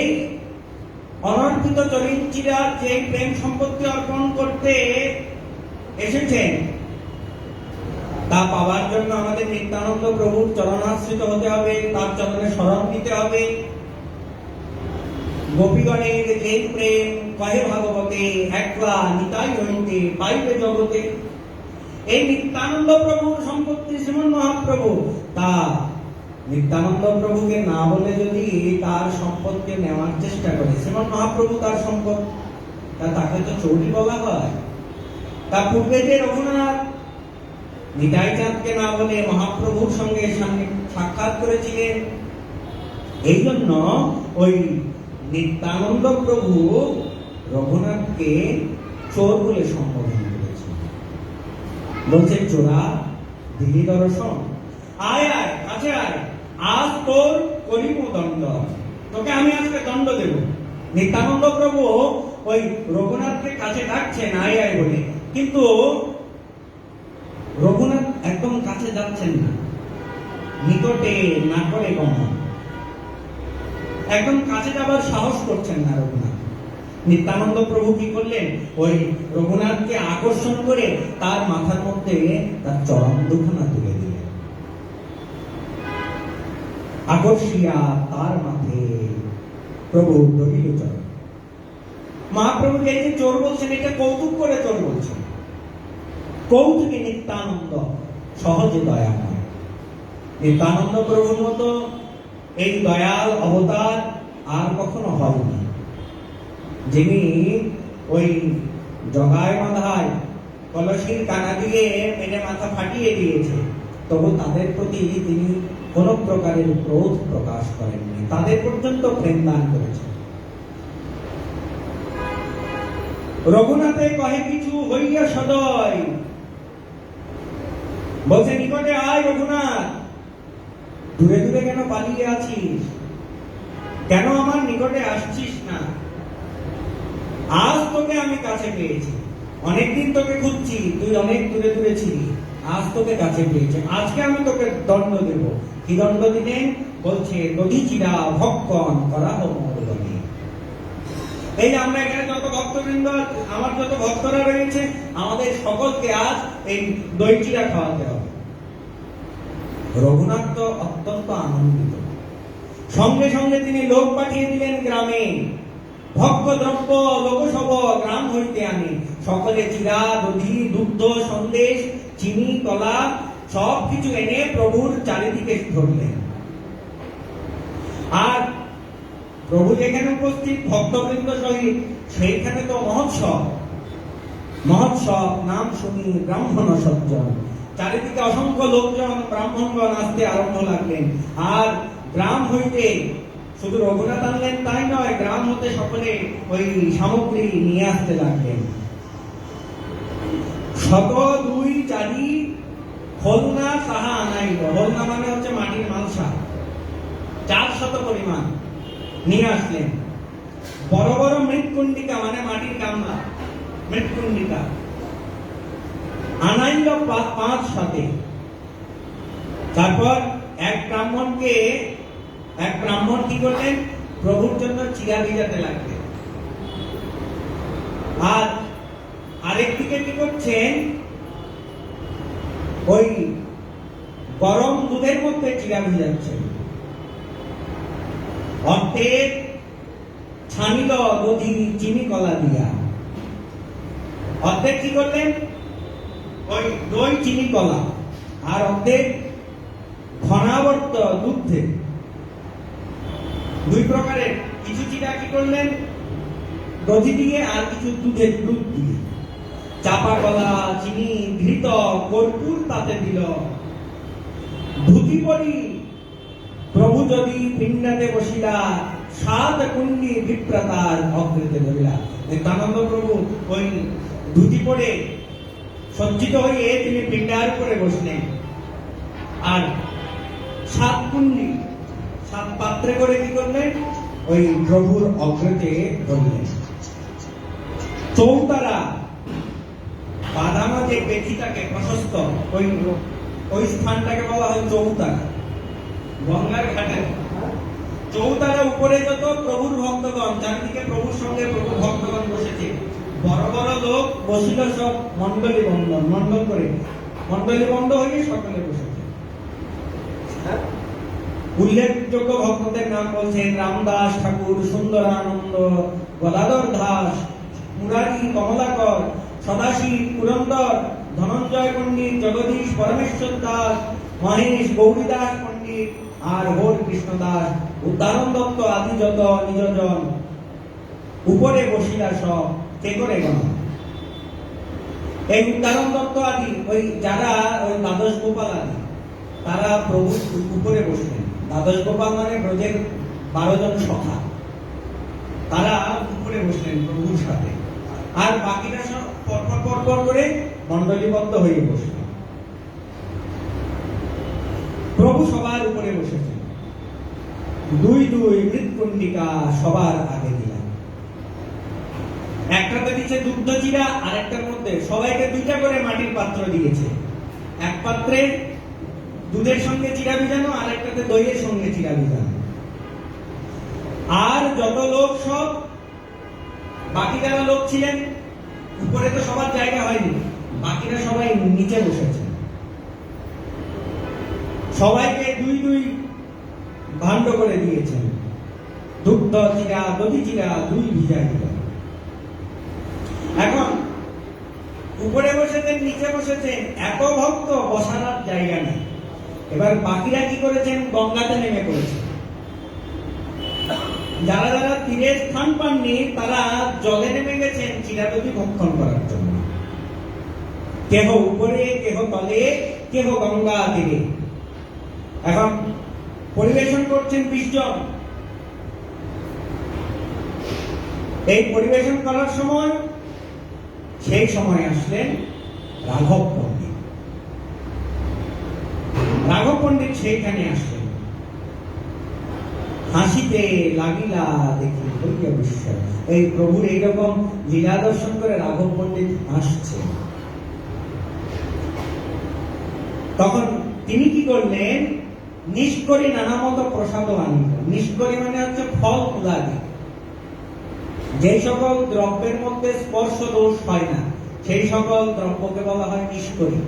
[SPEAKER 1] অনর্পিত চরিত্রা যে প্রেম সম্পত্তি অর্পণ করতে এসেছেন, তা পাওয়ার জন্য আমাদের নিত্যানন্দ প্রভুর চরণাশ্রিত হতে হবে, তার চরণে শরণ নিতে হবে। গোপীগণের যে প্রেম কহে ভাগবতে, একলা নিতাই হইতে পাইবে জগতে। এই নিত্যানন্দ প্রভুর সম্পত্তি শ্রীমন মহাপ্রভু, তা নিত্যানন্দ প্রভুকে না বলে যদি তার সম্পদকে নেওয়ার চেষ্টা করে, শ্রীমন মহাপ্রভু তার সম্পদ, তাকে তো চৌরি বলা হয়। তার পূর্বে যে রঘুনাথ নিতাই চাঁদকে না বলে মহাপ্রভুর সঙ্গে সাক্ষাৎ করেছিলেন, এই জন্য ওই নিত্যানন্দ প্রভু রঘুনাথকে চোর বলে সম্বোধন করেছে। বলছে, চোরা দিলি দর্শন, আয় আয় কাছে আয়, আজ তোর করিব দণ্ড, তোকে আমি আজকে দণ্ড দেব। নিত্যানন্দ প্রভু ওই রঘুনাথকে কাছে ডাকছেন আয় আয় বলে, কিন্তু রঘুনাথ একদম কাছে যাচ্ছেন না, নিকটে না করে গমন, একদম কাছে যাবার সাহস করছেন না রঘুনাথ। নিত্যানন্দ প্রভু কি করলেন, ওই রঘুনাথকে আকর্ষণ করে তার মাথার মধ্যে তার চরণ দুখানা তুলে দিলেন। আকর্ষিয়া তার মাথে প্রভু ধরিল চরণ। মহাপ্রভুকে এই যে চোর বলছেন, এটা কৌতুক করে চোর বলছেন। কৌতুকে নিত্যানন্দ সহজে দয়াময়। নিত্যানন্দ প্রভুর মতো এই দয়াল অবতার আর কখনো হয়নি, যিনি ওই জগায় মাধায় কলসির কানা দিয়ে মেনে মাথা ফাটিয়ে দিয়েছে, তবু তাদের প্রতি তিনি কোন প্রকারের ক্রোধ প্রকাশ করেননি, তাদের পর্যন্ত প্রেম দান করেছেন। রঘুনাথে কহে কিছু হইয়া সদয়, বলছে নিকটে আয় রঘুনাথ, দূরে দূরে কেন পালিয়ে আছিস, কেন আমার নিকটে আসছিস না? আজ তোকে আমি কাছে পেয়েছি, অনেকদিন তোকে খুঁজছি, তুই অনেক দূরে দূরে ছিলি, আজ তোকে কাছে পেয়েছি, আজকে আমি তোকে দণ্ড দেব। কি দণ্ড দিলেন? বলছে, দধিচিরা ভক্ষণ করা হোক। এই যে আমরা এখানে যত ভক্তবৃন্দ, আমার যত ভক্তরা রয়েছে, আমাদের সকলকে আজ এই দই চিরা খাওয়াতে হবে। রঘুনাথ তো অত্যন্ত আনন্দিত, সঙ্গে সঙ্গে তিনি লোক পাঠিয়ে দিলেন গ্রামে, ভক্ষ দ্রব্য লোকসব গ্রাম হইতে আনে, সকলে চিরা দধি দুগ্ধ সন্দেশ চিনি কলা সবকিছু এনে প্রভুর চারিদিকে ধরলেন। আর প্রভু যেখানে উপস্থিত ভক্তবৃন্দ সহিত, সেইখানে তো মহোৎসব, মহোৎসব নাম শুনি ব্রাহ্মণ সজ্জন, চারিদিকে অসংখ্য লোকজন ব্রাহ্মণগণ আসতে আরম্ভ লাগলেন। আর গ্রাম হইতে শুধু রঘুনাথ আনলেন তাই নয়, গ্রাম হতে সকলে ওই সামগ্রী নিয়ে আসতে লাগলেন। শত দুই চারি হলনা সাহা আনাইল, হলনা মানে হচ্ছে মাটির মালসা, 400 পরিমাণ নিয়ে আসলেন। বড় বড় মৃৎকুণ্ডিকা মানে মাটির গামলা, মৃৎকুণ্ডিকা আনাইল 5 সাথে। তারপর এক ব্রাহ্মণ কি করলেন, প্রভুর জন্য চিরা ভিজাতে লাগলেন। আর আরেকদিকে কি করছেন, ওই গরম দুধের মধ্যে চিরা ভিজাচ্ছেন। অর্ধেক ছানিল দধি চিনি কলা দিয়া, অর্ধেক কি করলেন, ওই দই চিনি কলা, আর অর্ধেক ঘনাবর্ত দুধে। দুই প্রকারের, কিছু চিরা কি করলেন দধি দিয়ে, আর কিছু দুধ দিয়ে। চাপা কলা চিনি ঘৃত কর্পূর তাতে দিল, ধুতি পরি প্রভু যদি পিণ্ডাতে বসিলা, 7 কুণ্ডি বিপ্রতার অগ্রেতে ধরিলা। নিত্যানন্দ প্রভু ওই ধুতি পরে সজ্জিত হয়ে তিনি পিণ্ডার উপরে বসলেন, আর 7 কুণ্ডি 7 পাত্রে করে কি করলেন, ওই প্রভুর অগ্রেতে ধরলেন। চৌতারা বাঁধানো যে পেথিটাকে প্রশস্ত, ওই স্থানটাকে বলা হয় চৌতারা। গঙ্গার ঘাটে চৌতারা উপরে যত প্রভুর ভক্তগণ, চারদিকে প্রভুর সঙ্গে প্রভুর ভক্তগণ বসেছে, বড় বড় লোক বসিল সব মন্ডলী বন্ধন, মন্ডল করে মন্ডলী বন্ধ হয়ে সকলে বসেছে। উল্লেখযোগ্য ভক্তদের নাম বলছেন রামদাস ঠাকুর, সুন্দরানন্দ, গদাধর দাস, মুরারি কমলাকর, সদাশিব পুরন্দর, ধনঞ্জয় পণ্ডিত, জগদীশ পরমেশ্বর দাস, মহেশ গৌরীদাস পণ্ডিত আর হর কৃষ্ণ দাস, উদাহরণ দত্ত আদি যত নিজজন উপরে বসিলা সব কে করে গণা। এই উদাহরণ দত্ত আদি ওই যারা ওই দ্বাদশ গোপাল আদি তারা প্রভু উপরে বসলেন। দ্বাদশ গোপাল মানে ব্রজের 12 জন সখা, তারা উপরে বসলেন প্রভুর সাথে, আর বাকিরা সব পরপর করে মণ্ডলীবদ্ধ হয়ে বসলেন। প্রভু সবার উপরে বসেছেন, দুই মৃৎকুণ্ডিকা সবার আগে দিলেন। একটাতে দিচ্ছে দুগ্ধ চিরা, আর একটার মধ্যে সবাইকে 2টা করে মাটির পাত্র দিয়েছে। এক পাত্রে দুধের সঙ্গে চিরা ভিজানো, আর একটাতে দইয়ের সঙ্গে চিরা ভিজানো। আর যত লোক সব বাকি যারা লোক ছিলেন উপরে তো সবার জায়গা হয়নি, বাকিরা সবাই নিচে বসেছে। সবাইকে 2 ভাণ্ড করে দিয়েছেন, দুগ্ধ চিরা, দধি চিরা, 2 ভিজাই দিলেন। এখন উপরে বসেছেন, নিচে বসেছেন, এত ভক্ত বসার জায়গা নেই। এবার বাকিরা কি করেছেন? গঙ্গাতে নেমে পড়েছে। যারা যারা তীরে স্থান পাননি তারা জলে নেমে গেছেন চিরাদধি ভক্ষণ করার জন্য। কেহ উপরে, কেহ তলে, কেহ গঙ্গা তীরে। এখন পরিবেশন করছেন 20 জন। এই পরিবেশন করার সময় সেই সময় আসলেন রাঘব পণ্ডিত। রাঘব পণ্ডিত সেইখানে আসলেন। হাসিতে লাগিলা দেখি হইয়া বিশ্বাস। এই প্রভুর এইরকম লীলা দর্শন করে রাঘব পণ্ডিত হাসছে। তখন তিনি কি করলেন? নিষ্করি নানা মত প্রসাদ আনিলেন। নিষ্করি মানে হচ্ছে ফল ফুলাদি, যে সকল দ্রব্যের মধ্যে স্পর্শ দোষ হয় না সেই সকল দ্রব্যকে বলা হয় নিষ্করি।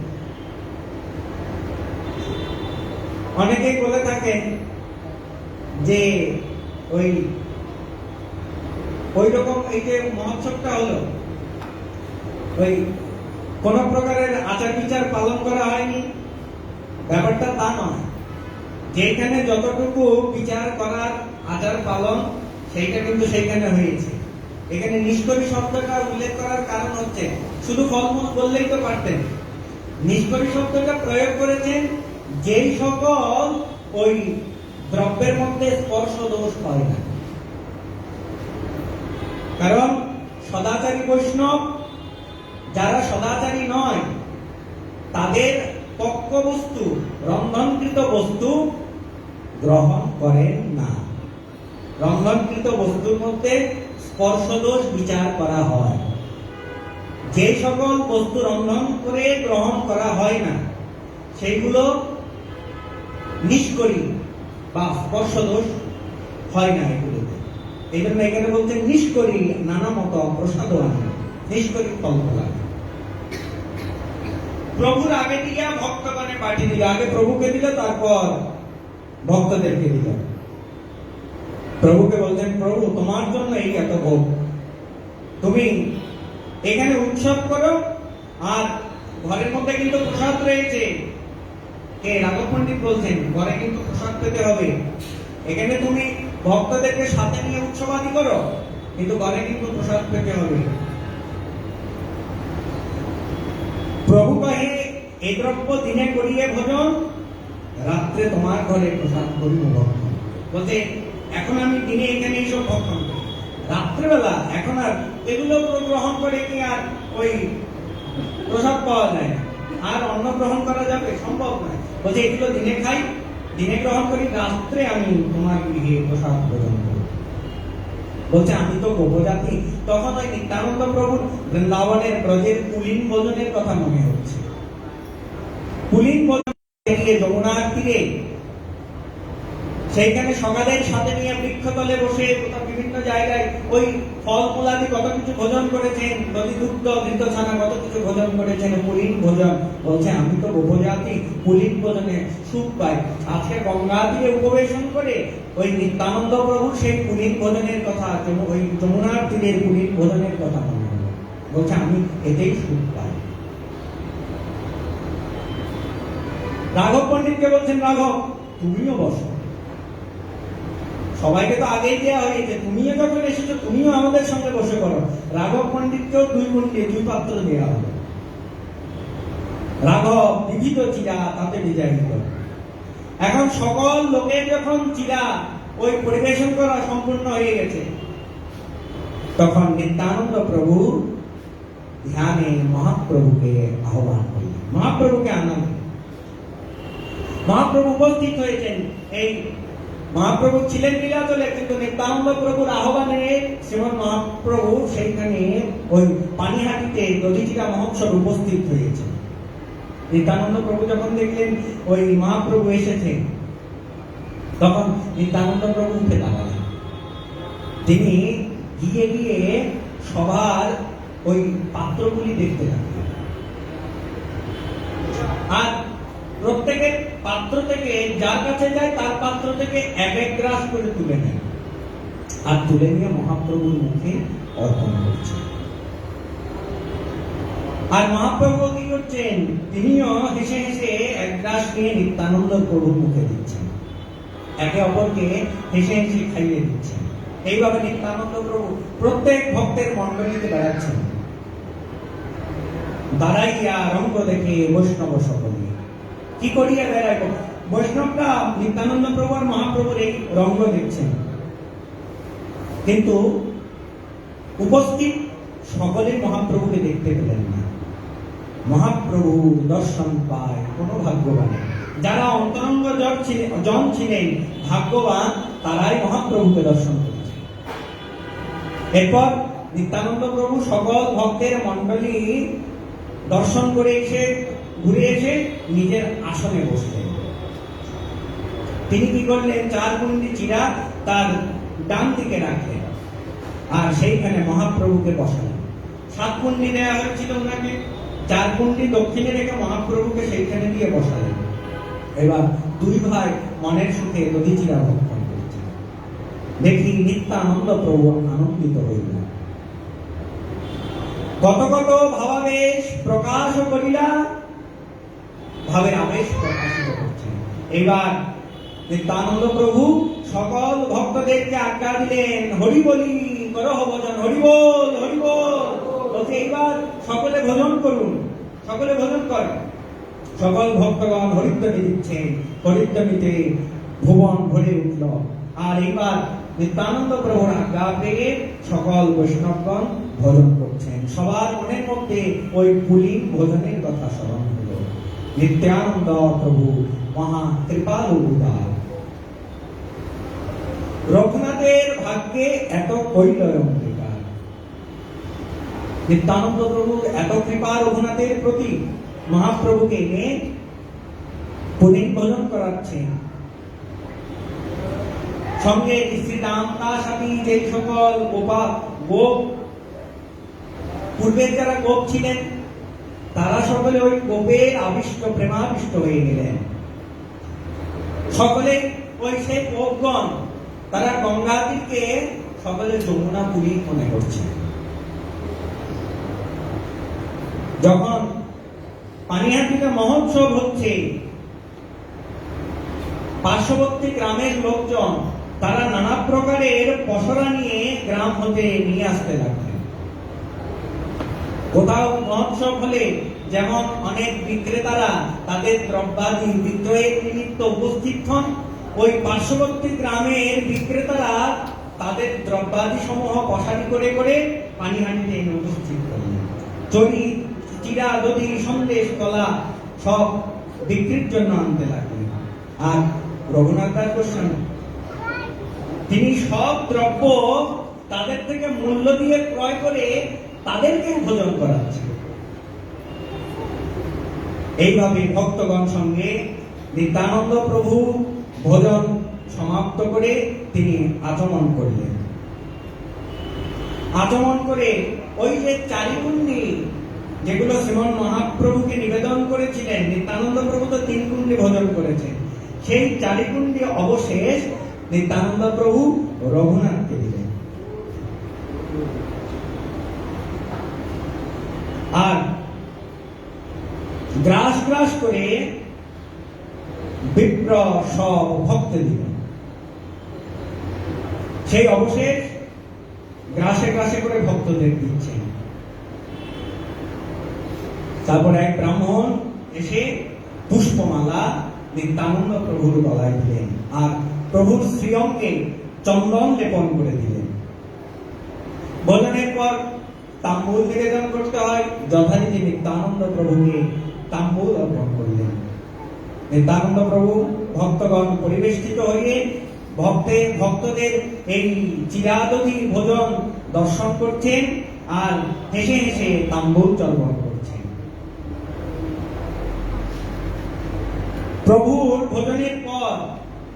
[SPEAKER 1] অনেকেই বলে থাকেন যে ওই রকম এই যে মহোৎসবটা হলো, ওই কোন প্রকারের আচার বিচার পালন করা হয়নি, ব্যাপারটা তা নয়। যেখানে যতটুকু বিচার করার আচার পালন সেইটা কিন্তু সেইখানে হয়েছে। এখানে নিষ্করি শব্দটা উল্লেখ করার কারণ হচ্ছে, শুধু ফলমূল বললেই তো পারতেন। নিষ্করি শব্দটা প্রয়োগ করেছেন যেই সকল ওই দ্রব্যের মধ্যে স্পর্শ দোষ হয় না। কারণ সদাচারী বৈষ্ণব যারা সদাচারী নয় তাদের পক্ষ বস্তু, রন্ধনকৃত বস্তু গ্রহণ করেন না। রন্ধনকৃত বস্তুর মধ্যে স্পর্শ দোষ বিচার করা হয়। যে সকল বস্তু রন্ধন করে গ্রহণ করা হয় না সেইগুলো নিষ্করি বা স্পর্শ দোষ হয় না এগুলোতে। এই জন্য এখানে বলছেন নিষ্করি নানা মত প্রসাদ আনে, নিষ্করি ফল ফলা। প্রভুর আগে দিয়া ভক্তগণে পাঠিয়ে দিল। আগে প্রভুকে দিল, তারপর ভক্তদেরকে দিল। প্রভুকে বলছেন, প্রভু তোমার জন্য এই এত ভোগ, তুমি এখানে উৎসব করো। আর ঘরের মধ্যে কিন্তু প্রসাদ রয়েছে। কে? রাঘব পণ্ডিত বলছেন ঘরে কিন্তু প্রসাদ পেতে হবে। এখানে তুমি ভক্তদেরকে সাথে নিয়ে উৎসবাদি করো, কিন্তু ঘরে কিন্তু প্রসাদ পেতে হবে। প্রভু কহে, এই দ্রব্য দিনে করিয়ে ভোজন, রাত্রে তোমার ঘরে প্রসাদ করিব ভক্ষণ। বলতে এখন আমি দিনে এখানে এইসব ভক্ষণ করি, রাত্রেবেলা এখন আর এগুলো গ্রহণ করে কি আর ওই প্রসাদ পাওয়া যায় না, আর অন্ন গ্রহণ করা যাবে? সম্ভব নয়। বলছে এগুলো দিনে খাই, দিনে গ্রহণ করি, রাত্রে আমি তোমার গৃহে প্রসাদ গ্রহণ করি। বলছে আমি তো গোপজাতি। তখন ওই নিত্যানন্দ প্রভুর বৃন্দাবনের ব্রজের কুলীন ভোজনের কথা মনে হচ্ছে। কুলীন ভোজন যমুনার তীরে, সেইখানে সকালের সাথে নিয়ে বৃক্ষতলে বসে বিভিন্ন জায়গায় ওই ফল মূলাদি কত কিছু ভোজন করেছেন, নদী দুগ্ধ ঘৃত ছানা কত কিছু ভোজন করেছেন, কুলীন ভোজন। বলছে আমি তো গোপজাতি, কুলীন ভোজনে সুখ পাই। আজকে গঙ্গা তীরে উপবেশন করে ওই নিত্যানন্দ প্রভু সেই কুলীন ভোজনের কথা, ওই যমুনার তীরের কুলীন ভোজনের কথা মনে হলো। বলছে আমি এতেই সুখ পাই। রাঘব পণ্ডিতকে বলছেন, রাঘব তুমিও বসো। সবাইকে তো আগেই দেওয়া হয়েছে, তুমিও যখন এসেছো তুমিও আমাদের সঙ্গে বসে করো। রাঘব পণ্ডিতকেও 2 কুণ্ডি 2 পাত্র দেওয়া হলো। রাঘব বিবিধ চিরা তাতে বিজায়িত। এখন সকল লোকের যখন চিরা ওই পরিবেশন করা সম্পূর্ণ হয়ে গেছে, তখন নিত্যানন্দ প্রভু ধ্যানে মহাপ্রভুকে আহ্বান করলেন, মহাপ্রভুকে আনন্দ। মহাপ্রভু উপস্থিত হয়েছেন। এই মহাপ্রভু ছিলেন লীলাচলে, কিন্তু নিত্যানন্দ প্রভুর আহ্বানে শ্রীমৎ মহাপ্রভু সেইখানে ওই পানিহাটিতে দধিচিরা মহোৎসব উপস্থিত হয়েছে। নিত্যানন্দ প্রভু যখন দেখলেন ওই মহাপ্রভু এসেছেন, তখন নিত্যানন্দ প্রভু উঠে দাঁড়ালেন। তিনি গিয়ে গিয়ে সবার ওই পাত্রগুলি দেখতে লাগলেন, আর প্রত্যেকের পাত্র থেকে যার কাছে যায় তার পাত্র থেকে এক গ্রাস করে তুলে নেন, আর তুলে নিয়ে মহাপ্রভুর মুখে অর্পণ করছেন। আর মহাপ্রভু কি করছেন, তিনিও হেসে হেসে এক গ্রাস নিয়ে নিত্যানন্দ প্রভুর মুখে দিচ্ছেন, একে অপরকে হেসে হেসে খাইয়ে দিচ্ছেন। এইভাবে নিত্যানন্দ প্রভু প্রত্যেক ভক্তের মণ্ডলীতে বেড়াচ্ছেন। দাঁড়াইয়া রঙ্গ দেখে বৈষ্ণব সকলে, কি করিয়া বেড়াইব? বৈষ্ণবটা নিত্যানন্দ প্রভু আর মহাপ্রভুর এই রঙ্গ দেখছেন, কিন্তু উপস্থিত সকলে মহাপ্রভুকে দেখতে পেলেন না। মহাপ্রভু দর্শন পায় কোন ভাগ্যবান। যারা অন্তরঙ্গ জন ছিলেন ভাগ্যবান, তারাই মহাপ্রভুকে দর্শন করেছে। এরপর নিত্যানন্দ প্রভু সকল ভক্তের মণ্ডলী দর্শন করে এসে ঘুরে এসে নিজের আসনে বসলেন। তিনি কি করলেন, 4 কুণ্ডি চিরা তার ডান দিকে রাখলেন, আর সেইখানে মহাপ্রভুকে বসালেন। 7 কুণ্ডি দেওয়া হয়েছিল ওনাকে, 4 কুণ্ডি দক্ষিণে রেখে মহাপ্রভুকে সেইখানে দিয়ে বসালেন। এবার 2 ভাই মনের সুখে দধিচিরা ভক্ষণ করছেন। দেখি নিত্যানন্দ প্রভু আনন্দিত হইলেন। কত কত ভাবাবেশ প্রকাশ করিলা, ভাবের আবেশ প্রকাশিত করছেন। এবার নিত্যানন্দ প্রভু সকল ভক্তদেরকে আজ্ঞা দিলেন, হরি বলি করো ভজন, হরি বল হরি বল। বলছে এইবার সকলে ভজন করুন, সকলে ভজন করেন। সকল ভক্তগণ হরিধ্বনি দিচ্ছেন, হরিধ্বনিতে ভুবন ভরে উঠল। আর এইবার নিত্যানন্দ প্রভুর আজ্ঞা পেয়ে সকল বৈষ্ণবগণ ভজন করছেন। সবার মনের মধ্যে ওই পুলিন ভোজনের কথা স্মরণ হল। নিত্যানন্দ প্রভু মহা কৃপালু উদার। রঘুনাথের ভাগ্যে এত কৈলয় অঙ্গীকার। নিত্যানন্দ প্রভুর এত কৃপা রঘুনাথের প্রতি, মহাপ্রভুকে এনে পুলিন ভোজন করাচ্ছেন। সঙ্গে শ্রী রামদাস আদি যে সকল গোপ পূর্বের যারা গোপ ছিলেন, তারা সকলে ওই গোপের আবিষ্ট প্রেমাবিষ্ট হয়ে গেলেন। সকলে ওই সেই গোপগণ তারা গঙ্গাতীরকে সকলে যমুনা পুরী মনে করছে। যখন পানিহাটিতে মহোৎসব হচ্ছে, পার্শ্ববর্তী গ্রামের লোকজন তারা নানা প্রকারের পসরা নিয়ে গ্রাম হতে নিয়ে আসতে লাগলেন। কোথাও মহোৎসব হলে যেমন অনেক বিক্রেতারা তাদের দ্রব্যাদি বিক্রয়ের নিমিত্ত উপস্থিত হন, ওই পার্শ্ববর্তী গ্রামের বিক্রেতারা তাদের দ্রব্যাদি সমূহ পসারি করে করে পানিহাটিতে এনে উপস্থিত করলেন। চড়ি, চিরা, দধি, সন্দেশ, কলা সব বিক্রির জন্য আনতে লাগলেন। আর রঘুনাথ দাস গোস্বামী তিনি সব দ্রব্য তাদের থেকে মূল্য দিয়ে ক্রয় করে তাদেরকে ভোজন করাচ্ছেন। এইভাবে ভক্তগণ সঙ্গে নিত্যানন্দ প্রভু ভোজন সমাপ্ত করে তিনি আচমন করলেন। আচমন করে ওই যে 4 কুণ্ডি যেগুলো শ্রীমন মহাপ্রভুকে নিবেদন করেছিলেন, নিত্যানন্দ প্রভু তো 3 কুণ্ডি ভোজন করেছেন, সেই 4 কুণ্ডি অবশেষ নিত্যানন্দ প্রভু রঘুনাথকে দিলেন। আর গ্রাস গ্রাস করে বিপ্র সব ভক্ত দিলেন। সেই অবশেষ গ্রাসে গ্রাসে করে ভক্তদের দিচ্ছেন। তারপর এক ব্রাহ্মণ এসে পুষ্পমালা নিত্যানন্দ প্রভুর গলায় দিলেন আর প্রভুর শ্রীঅঙ্গে চন্দন লেপন করে দিলেন। ভোজনের পর তাম্বুল নিবেদন করতে হয়, যথারীতি নিত্যানন্দ প্রভুকে তাম্বুল অর্পণ করলেন। নিত্যানন্দ প্রভু ভক্তগণ পরিবেষ্টিত হয়ে ভক্তদের এই চিরাদধি ভোজন দর্শন করছেন আর হেসে হেসে তাম্বুল চর্বণ করছেন। প্রভুর ভোজনের পর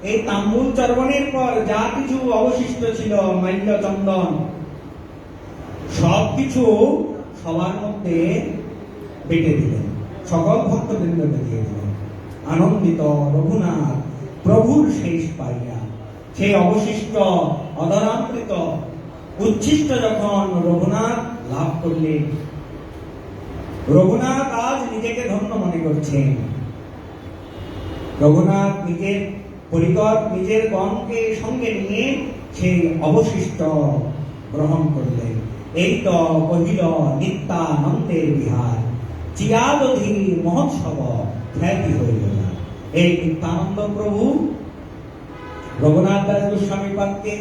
[SPEAKER 1] এই তাম্বুল চর্বণের পর যা কিছু অবশিষ্ট ছিল মাল্য চন্দন সবকিছু সবার মধ্যে বেটে দিলেন, সকল ভক্তবৃন্দকে দিয়ে দিলেন। আনন্দিত রঘুনাথ প্রভুর শেষ পাইয়া সেই অবশিষ্ট অধরামৃত উচ্ছিষ্ট যখন রঘুনাথ লাভ করলেন, রঘুনাথ আজ নিজেকে ধন্য মনে করছেন। রঘুনাথ নিজের পরিকর নিজের গণকে সঙ্গে নিয়ে সেই অবশিষ্ট গ্রহণ করলেন। এই তো কহিল নিত্যানন্দের বিহার, চিরাদধি মহোৎসব খ্যাতি হইল না। এই নিত্যানন্দ প্রভু রঘুনাথ দাস গোস্বামী পাদকে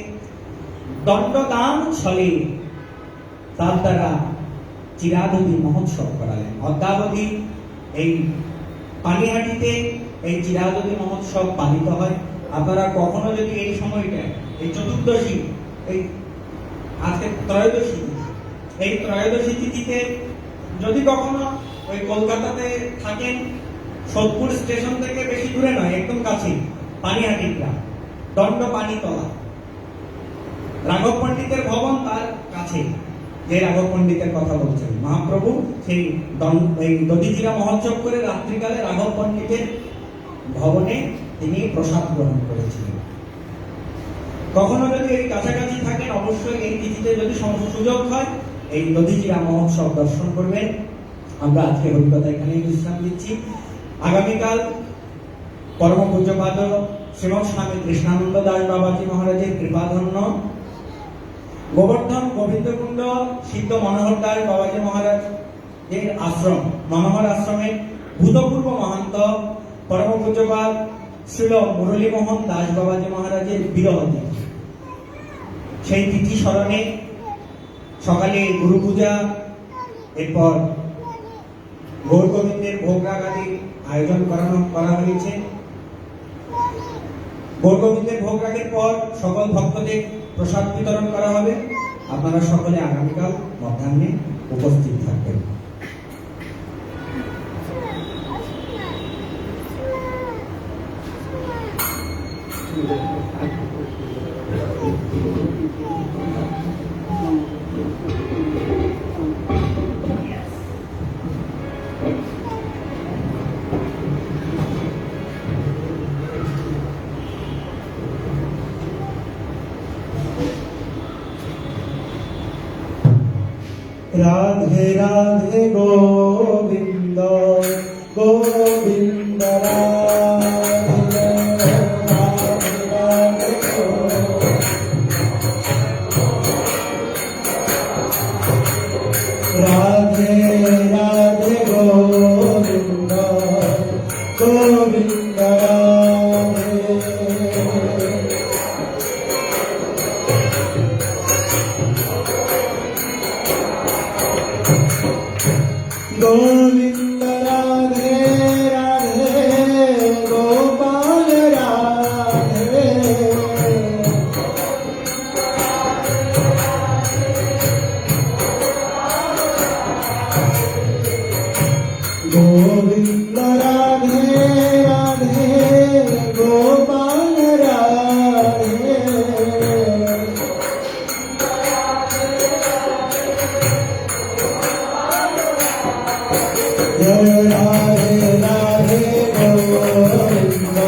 [SPEAKER 1] দণ্ডদান ছলে তার দ্বারা চিরাদধি মহোৎসব করালেন। অদ্যাবধি এই পানিহাটিতে এই চিরাদধি মহোৎসব পালিত হয়। আপনারা কখনো যদি এই সময়টা, এই চতুর্দশী, এই আজকে ত্রয়োদশী, এই ত্রয়োদশী তিথিতে যদি কখনো ওই কলকাতাতে থাকেন, সোদপুর স্টেশন থেকে বেশি দূরে নয়, একদম কাছে পানিহাটি গ্রাম, দণ্ড পানিতলা, রাঘব পণ্ডিতের ভবন তার কাছে। যে রাঘব পণ্ডিতের কথা বলছেন মহাপ্রভু, সেই দধিচিরা মহোৎসব করে রাত্রিকালে রাঘব পণ্ডিতের ভবনে তিনি প্রসাদ গ্রহণ করেছিলেন। কখনো যদি এই কাছাকাছি থাকেন, অবশ্যই এই তিথিতে যদি সুযোগ হয় এই দধিচিরা মহোৎসব দর্শন করবেন। আমরা আজকে হরিকথা এখানে বিশ্রাম দিচ্ছি। আগামীকাল পরম পূজ্যপাদ শ্রীমৎ স্বামী কৃষ্ণানন্দ দাস বাবাজি মহারাজের কৃপাধন্য গোবর্ধন গোবিন্দকুণ্ড সিদ্ধ মনোহর দাস বাবাজি মহারাজ এর আশ্রম, মনোহর আশ্রমের ভূতপূর্ব মহান্ত পরম পূজ্যপাদ শ্রীল মুরলীমোহন দাস বাবাজি মহারাজের বিরহ তিথি। সেই তিথি স্মরণে সকালে গুরু পূজা, এরপর গৌর গোবিন্দের ভোগ রাগ আদি আয়োজন করা হয়েছে। গৌর গোবিন্দের ভোগ রাগের পর সকল ভক্তদের প্রসাদ বিতরণ করা হবে। আপনারা সকলে আগামীকাল মধ্যাহ্নে উপস্থিত থাকবেন।
[SPEAKER 2] রাধে রাধে গোবিন্দ গোবিন্দ রাধে রাধে রাধে রাধে রাধে গোবিন্দ গোবিন্দ রাধে गोविंद राधे राधे गोपाल राधे गोविंद राधे राधे गोपाल राधे राधे राधे गोविंद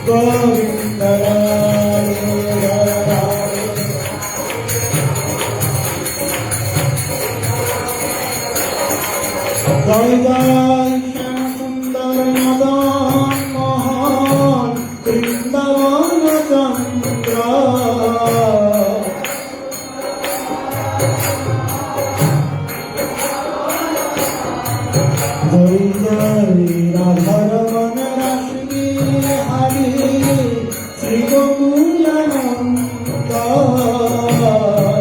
[SPEAKER 2] गोविंद राधे राधे जय जय श्याम सुंदर मदन मोहन চন্দ্র জয় জয় রাধারমণ রাশি হরি শ্রী গোকুলানন্দ জয়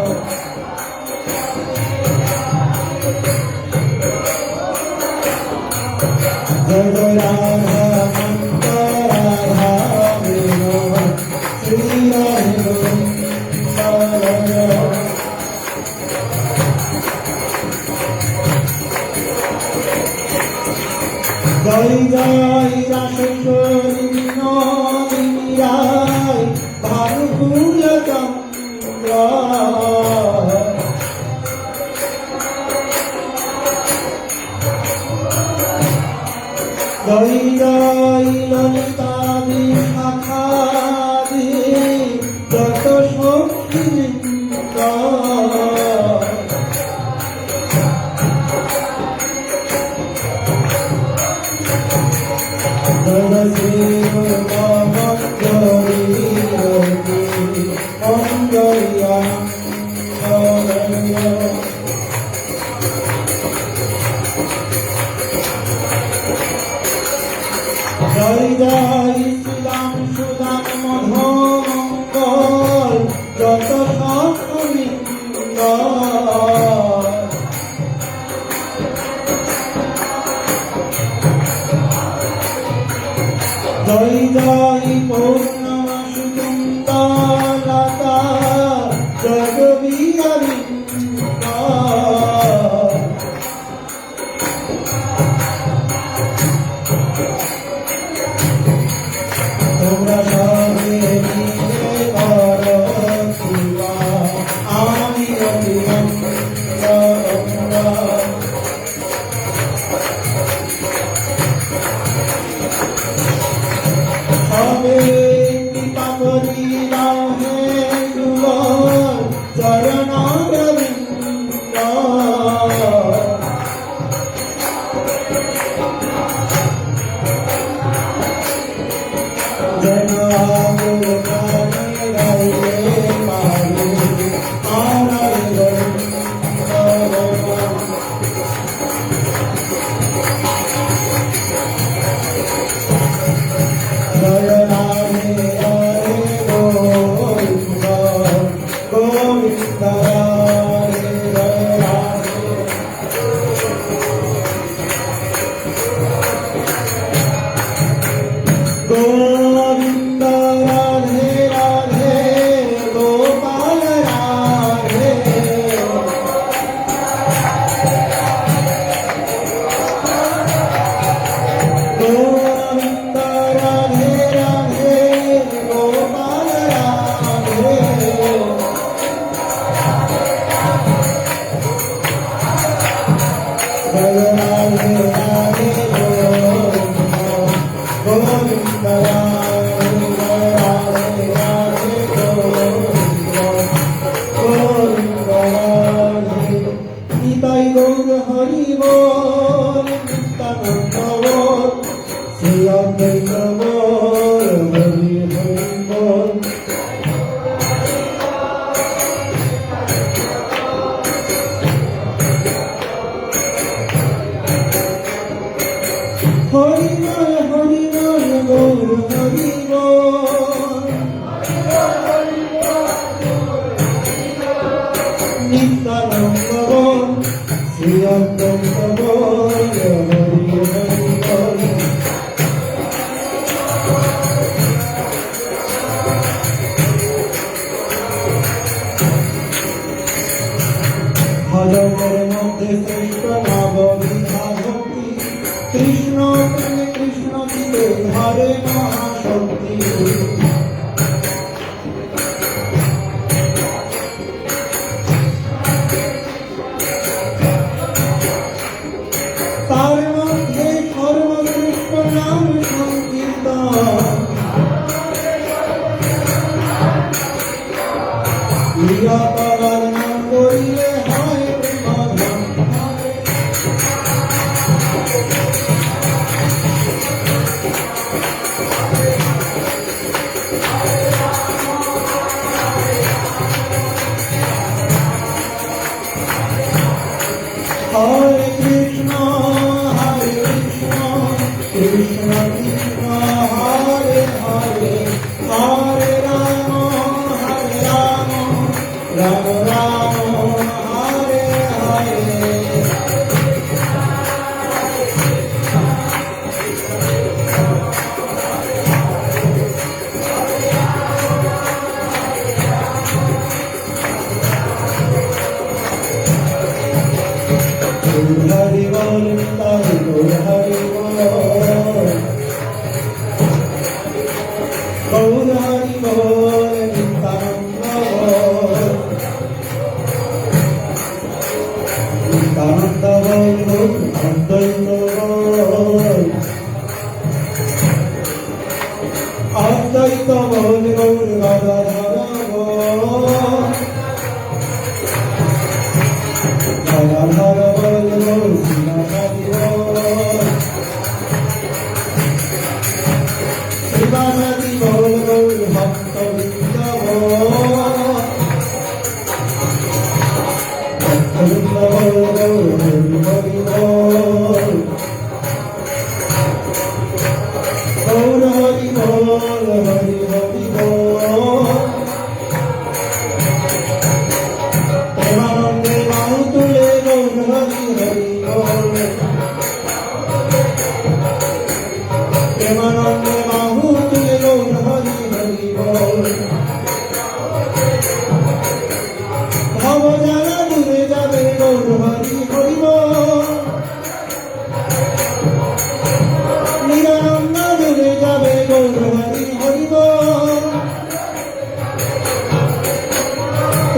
[SPEAKER 2] জয় রাধা কান্ত রাধা বিনোদ শ্রী রাধে জয় জয় রাসেশ্বরী বিনোদিনী রায় ভানুকুল চন্দ্র জয় জয় ললিতা বিশাখাদি যত শক্তিবৃন্দ জয় শ্রী মঙ্গলী অঞ্জয়া জয় জয় শ্রীরাম সুদাম মধুমঙ্গল যত সৎবৃন্দ জয় জয় পূর্ণমাসি কুন্দলতা জগবীরবৃন্দ তোমরা সবে মিলে করো সেবা, আমি অভিনন্দন। সবে কৃপা করিলাম হে যুগল চরণ রবীন্দ্র যেন আগুন প্রাণে গাইলে পারে আমার গোবিন্দ। জয় রাধে রাধে গোবিন্দ গোবিন্দ রাধে রাধে। গোবিন্দ রাধে রাধে গোপাল রাধে। গোবিন্দ রাধে রাধে গোপাল রাধে। জয় রাধে রাধে গোবিন্দ গোবিন্দ রাধে রাধে রাধে গোবিন্দ গোবিন্দ রাধে। নিতাই গৌর হরি বল নিত্যানন্দ বল শ্রী অদ্বৈত বল হরি হরি বল। হরি বল গৌর হরি বল নিত্যানন্দ বল শ্রী অদ্বৈত বল হরি হরি বল। ভজনের মধ্যে শ্রেষ্ঠ নববিধা ভক্তি কৃষ্ণ প্রেমে কৃষ্ণ দিতে ধরে মহাশক্তি। তার মধ্যে সর্বশ্রেষ্ঠ নাম সংকীর্তন। প্রিয়তরার নাম করিলে হয় প্রেমধন। Hare Krishna, Krishna Krishna, Hare Hare, Hare Rama, Rama Rama, Hare Hare. Hari Bol, Hari Bol, Hari Bol. Gaur Hari Bol, Nityananda Bol. Nityananda Bol, Gaur Advaita Bol. Advaita Bol, Gaur Gadadhara Bol. Gadadhara Bol, Gaur Srinivasa Bol. Srinivasa Bol, Gaur Bhakta Vrinda Bol. Bhakta Vrinda Bol, Gaur Hari Hari Bol. Gaur Hari Bol, Hari Hari Bol. Premanande Bahu Tule, Gaur Hari Hari Bol. Premanande Bahu Tule, Gaur Hari Hari Bol. Bhava jala dure jabe, Gaur Hari Hari Bol. Nirananda dure jabe, Gaur Hari Hari Bol.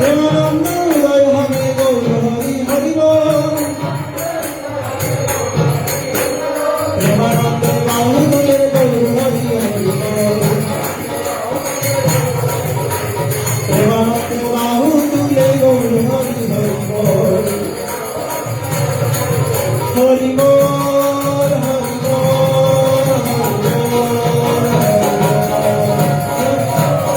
[SPEAKER 2] Premananda uday হবে, Gaur Hari Hari Bol. Premanande Bahu Tule, Gaur Hari Hari Bol. Premanande Bahu Tule, Gaur Hari Hari Bol. Hari Bol, Hari Bol, Hari Bol, Hari Bol, Hari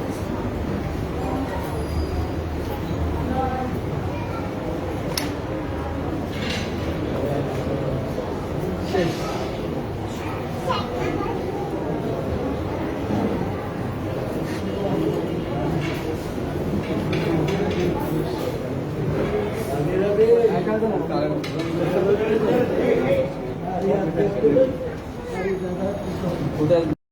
[SPEAKER 2] Bol, Hari Bol.
[SPEAKER 3] ওটা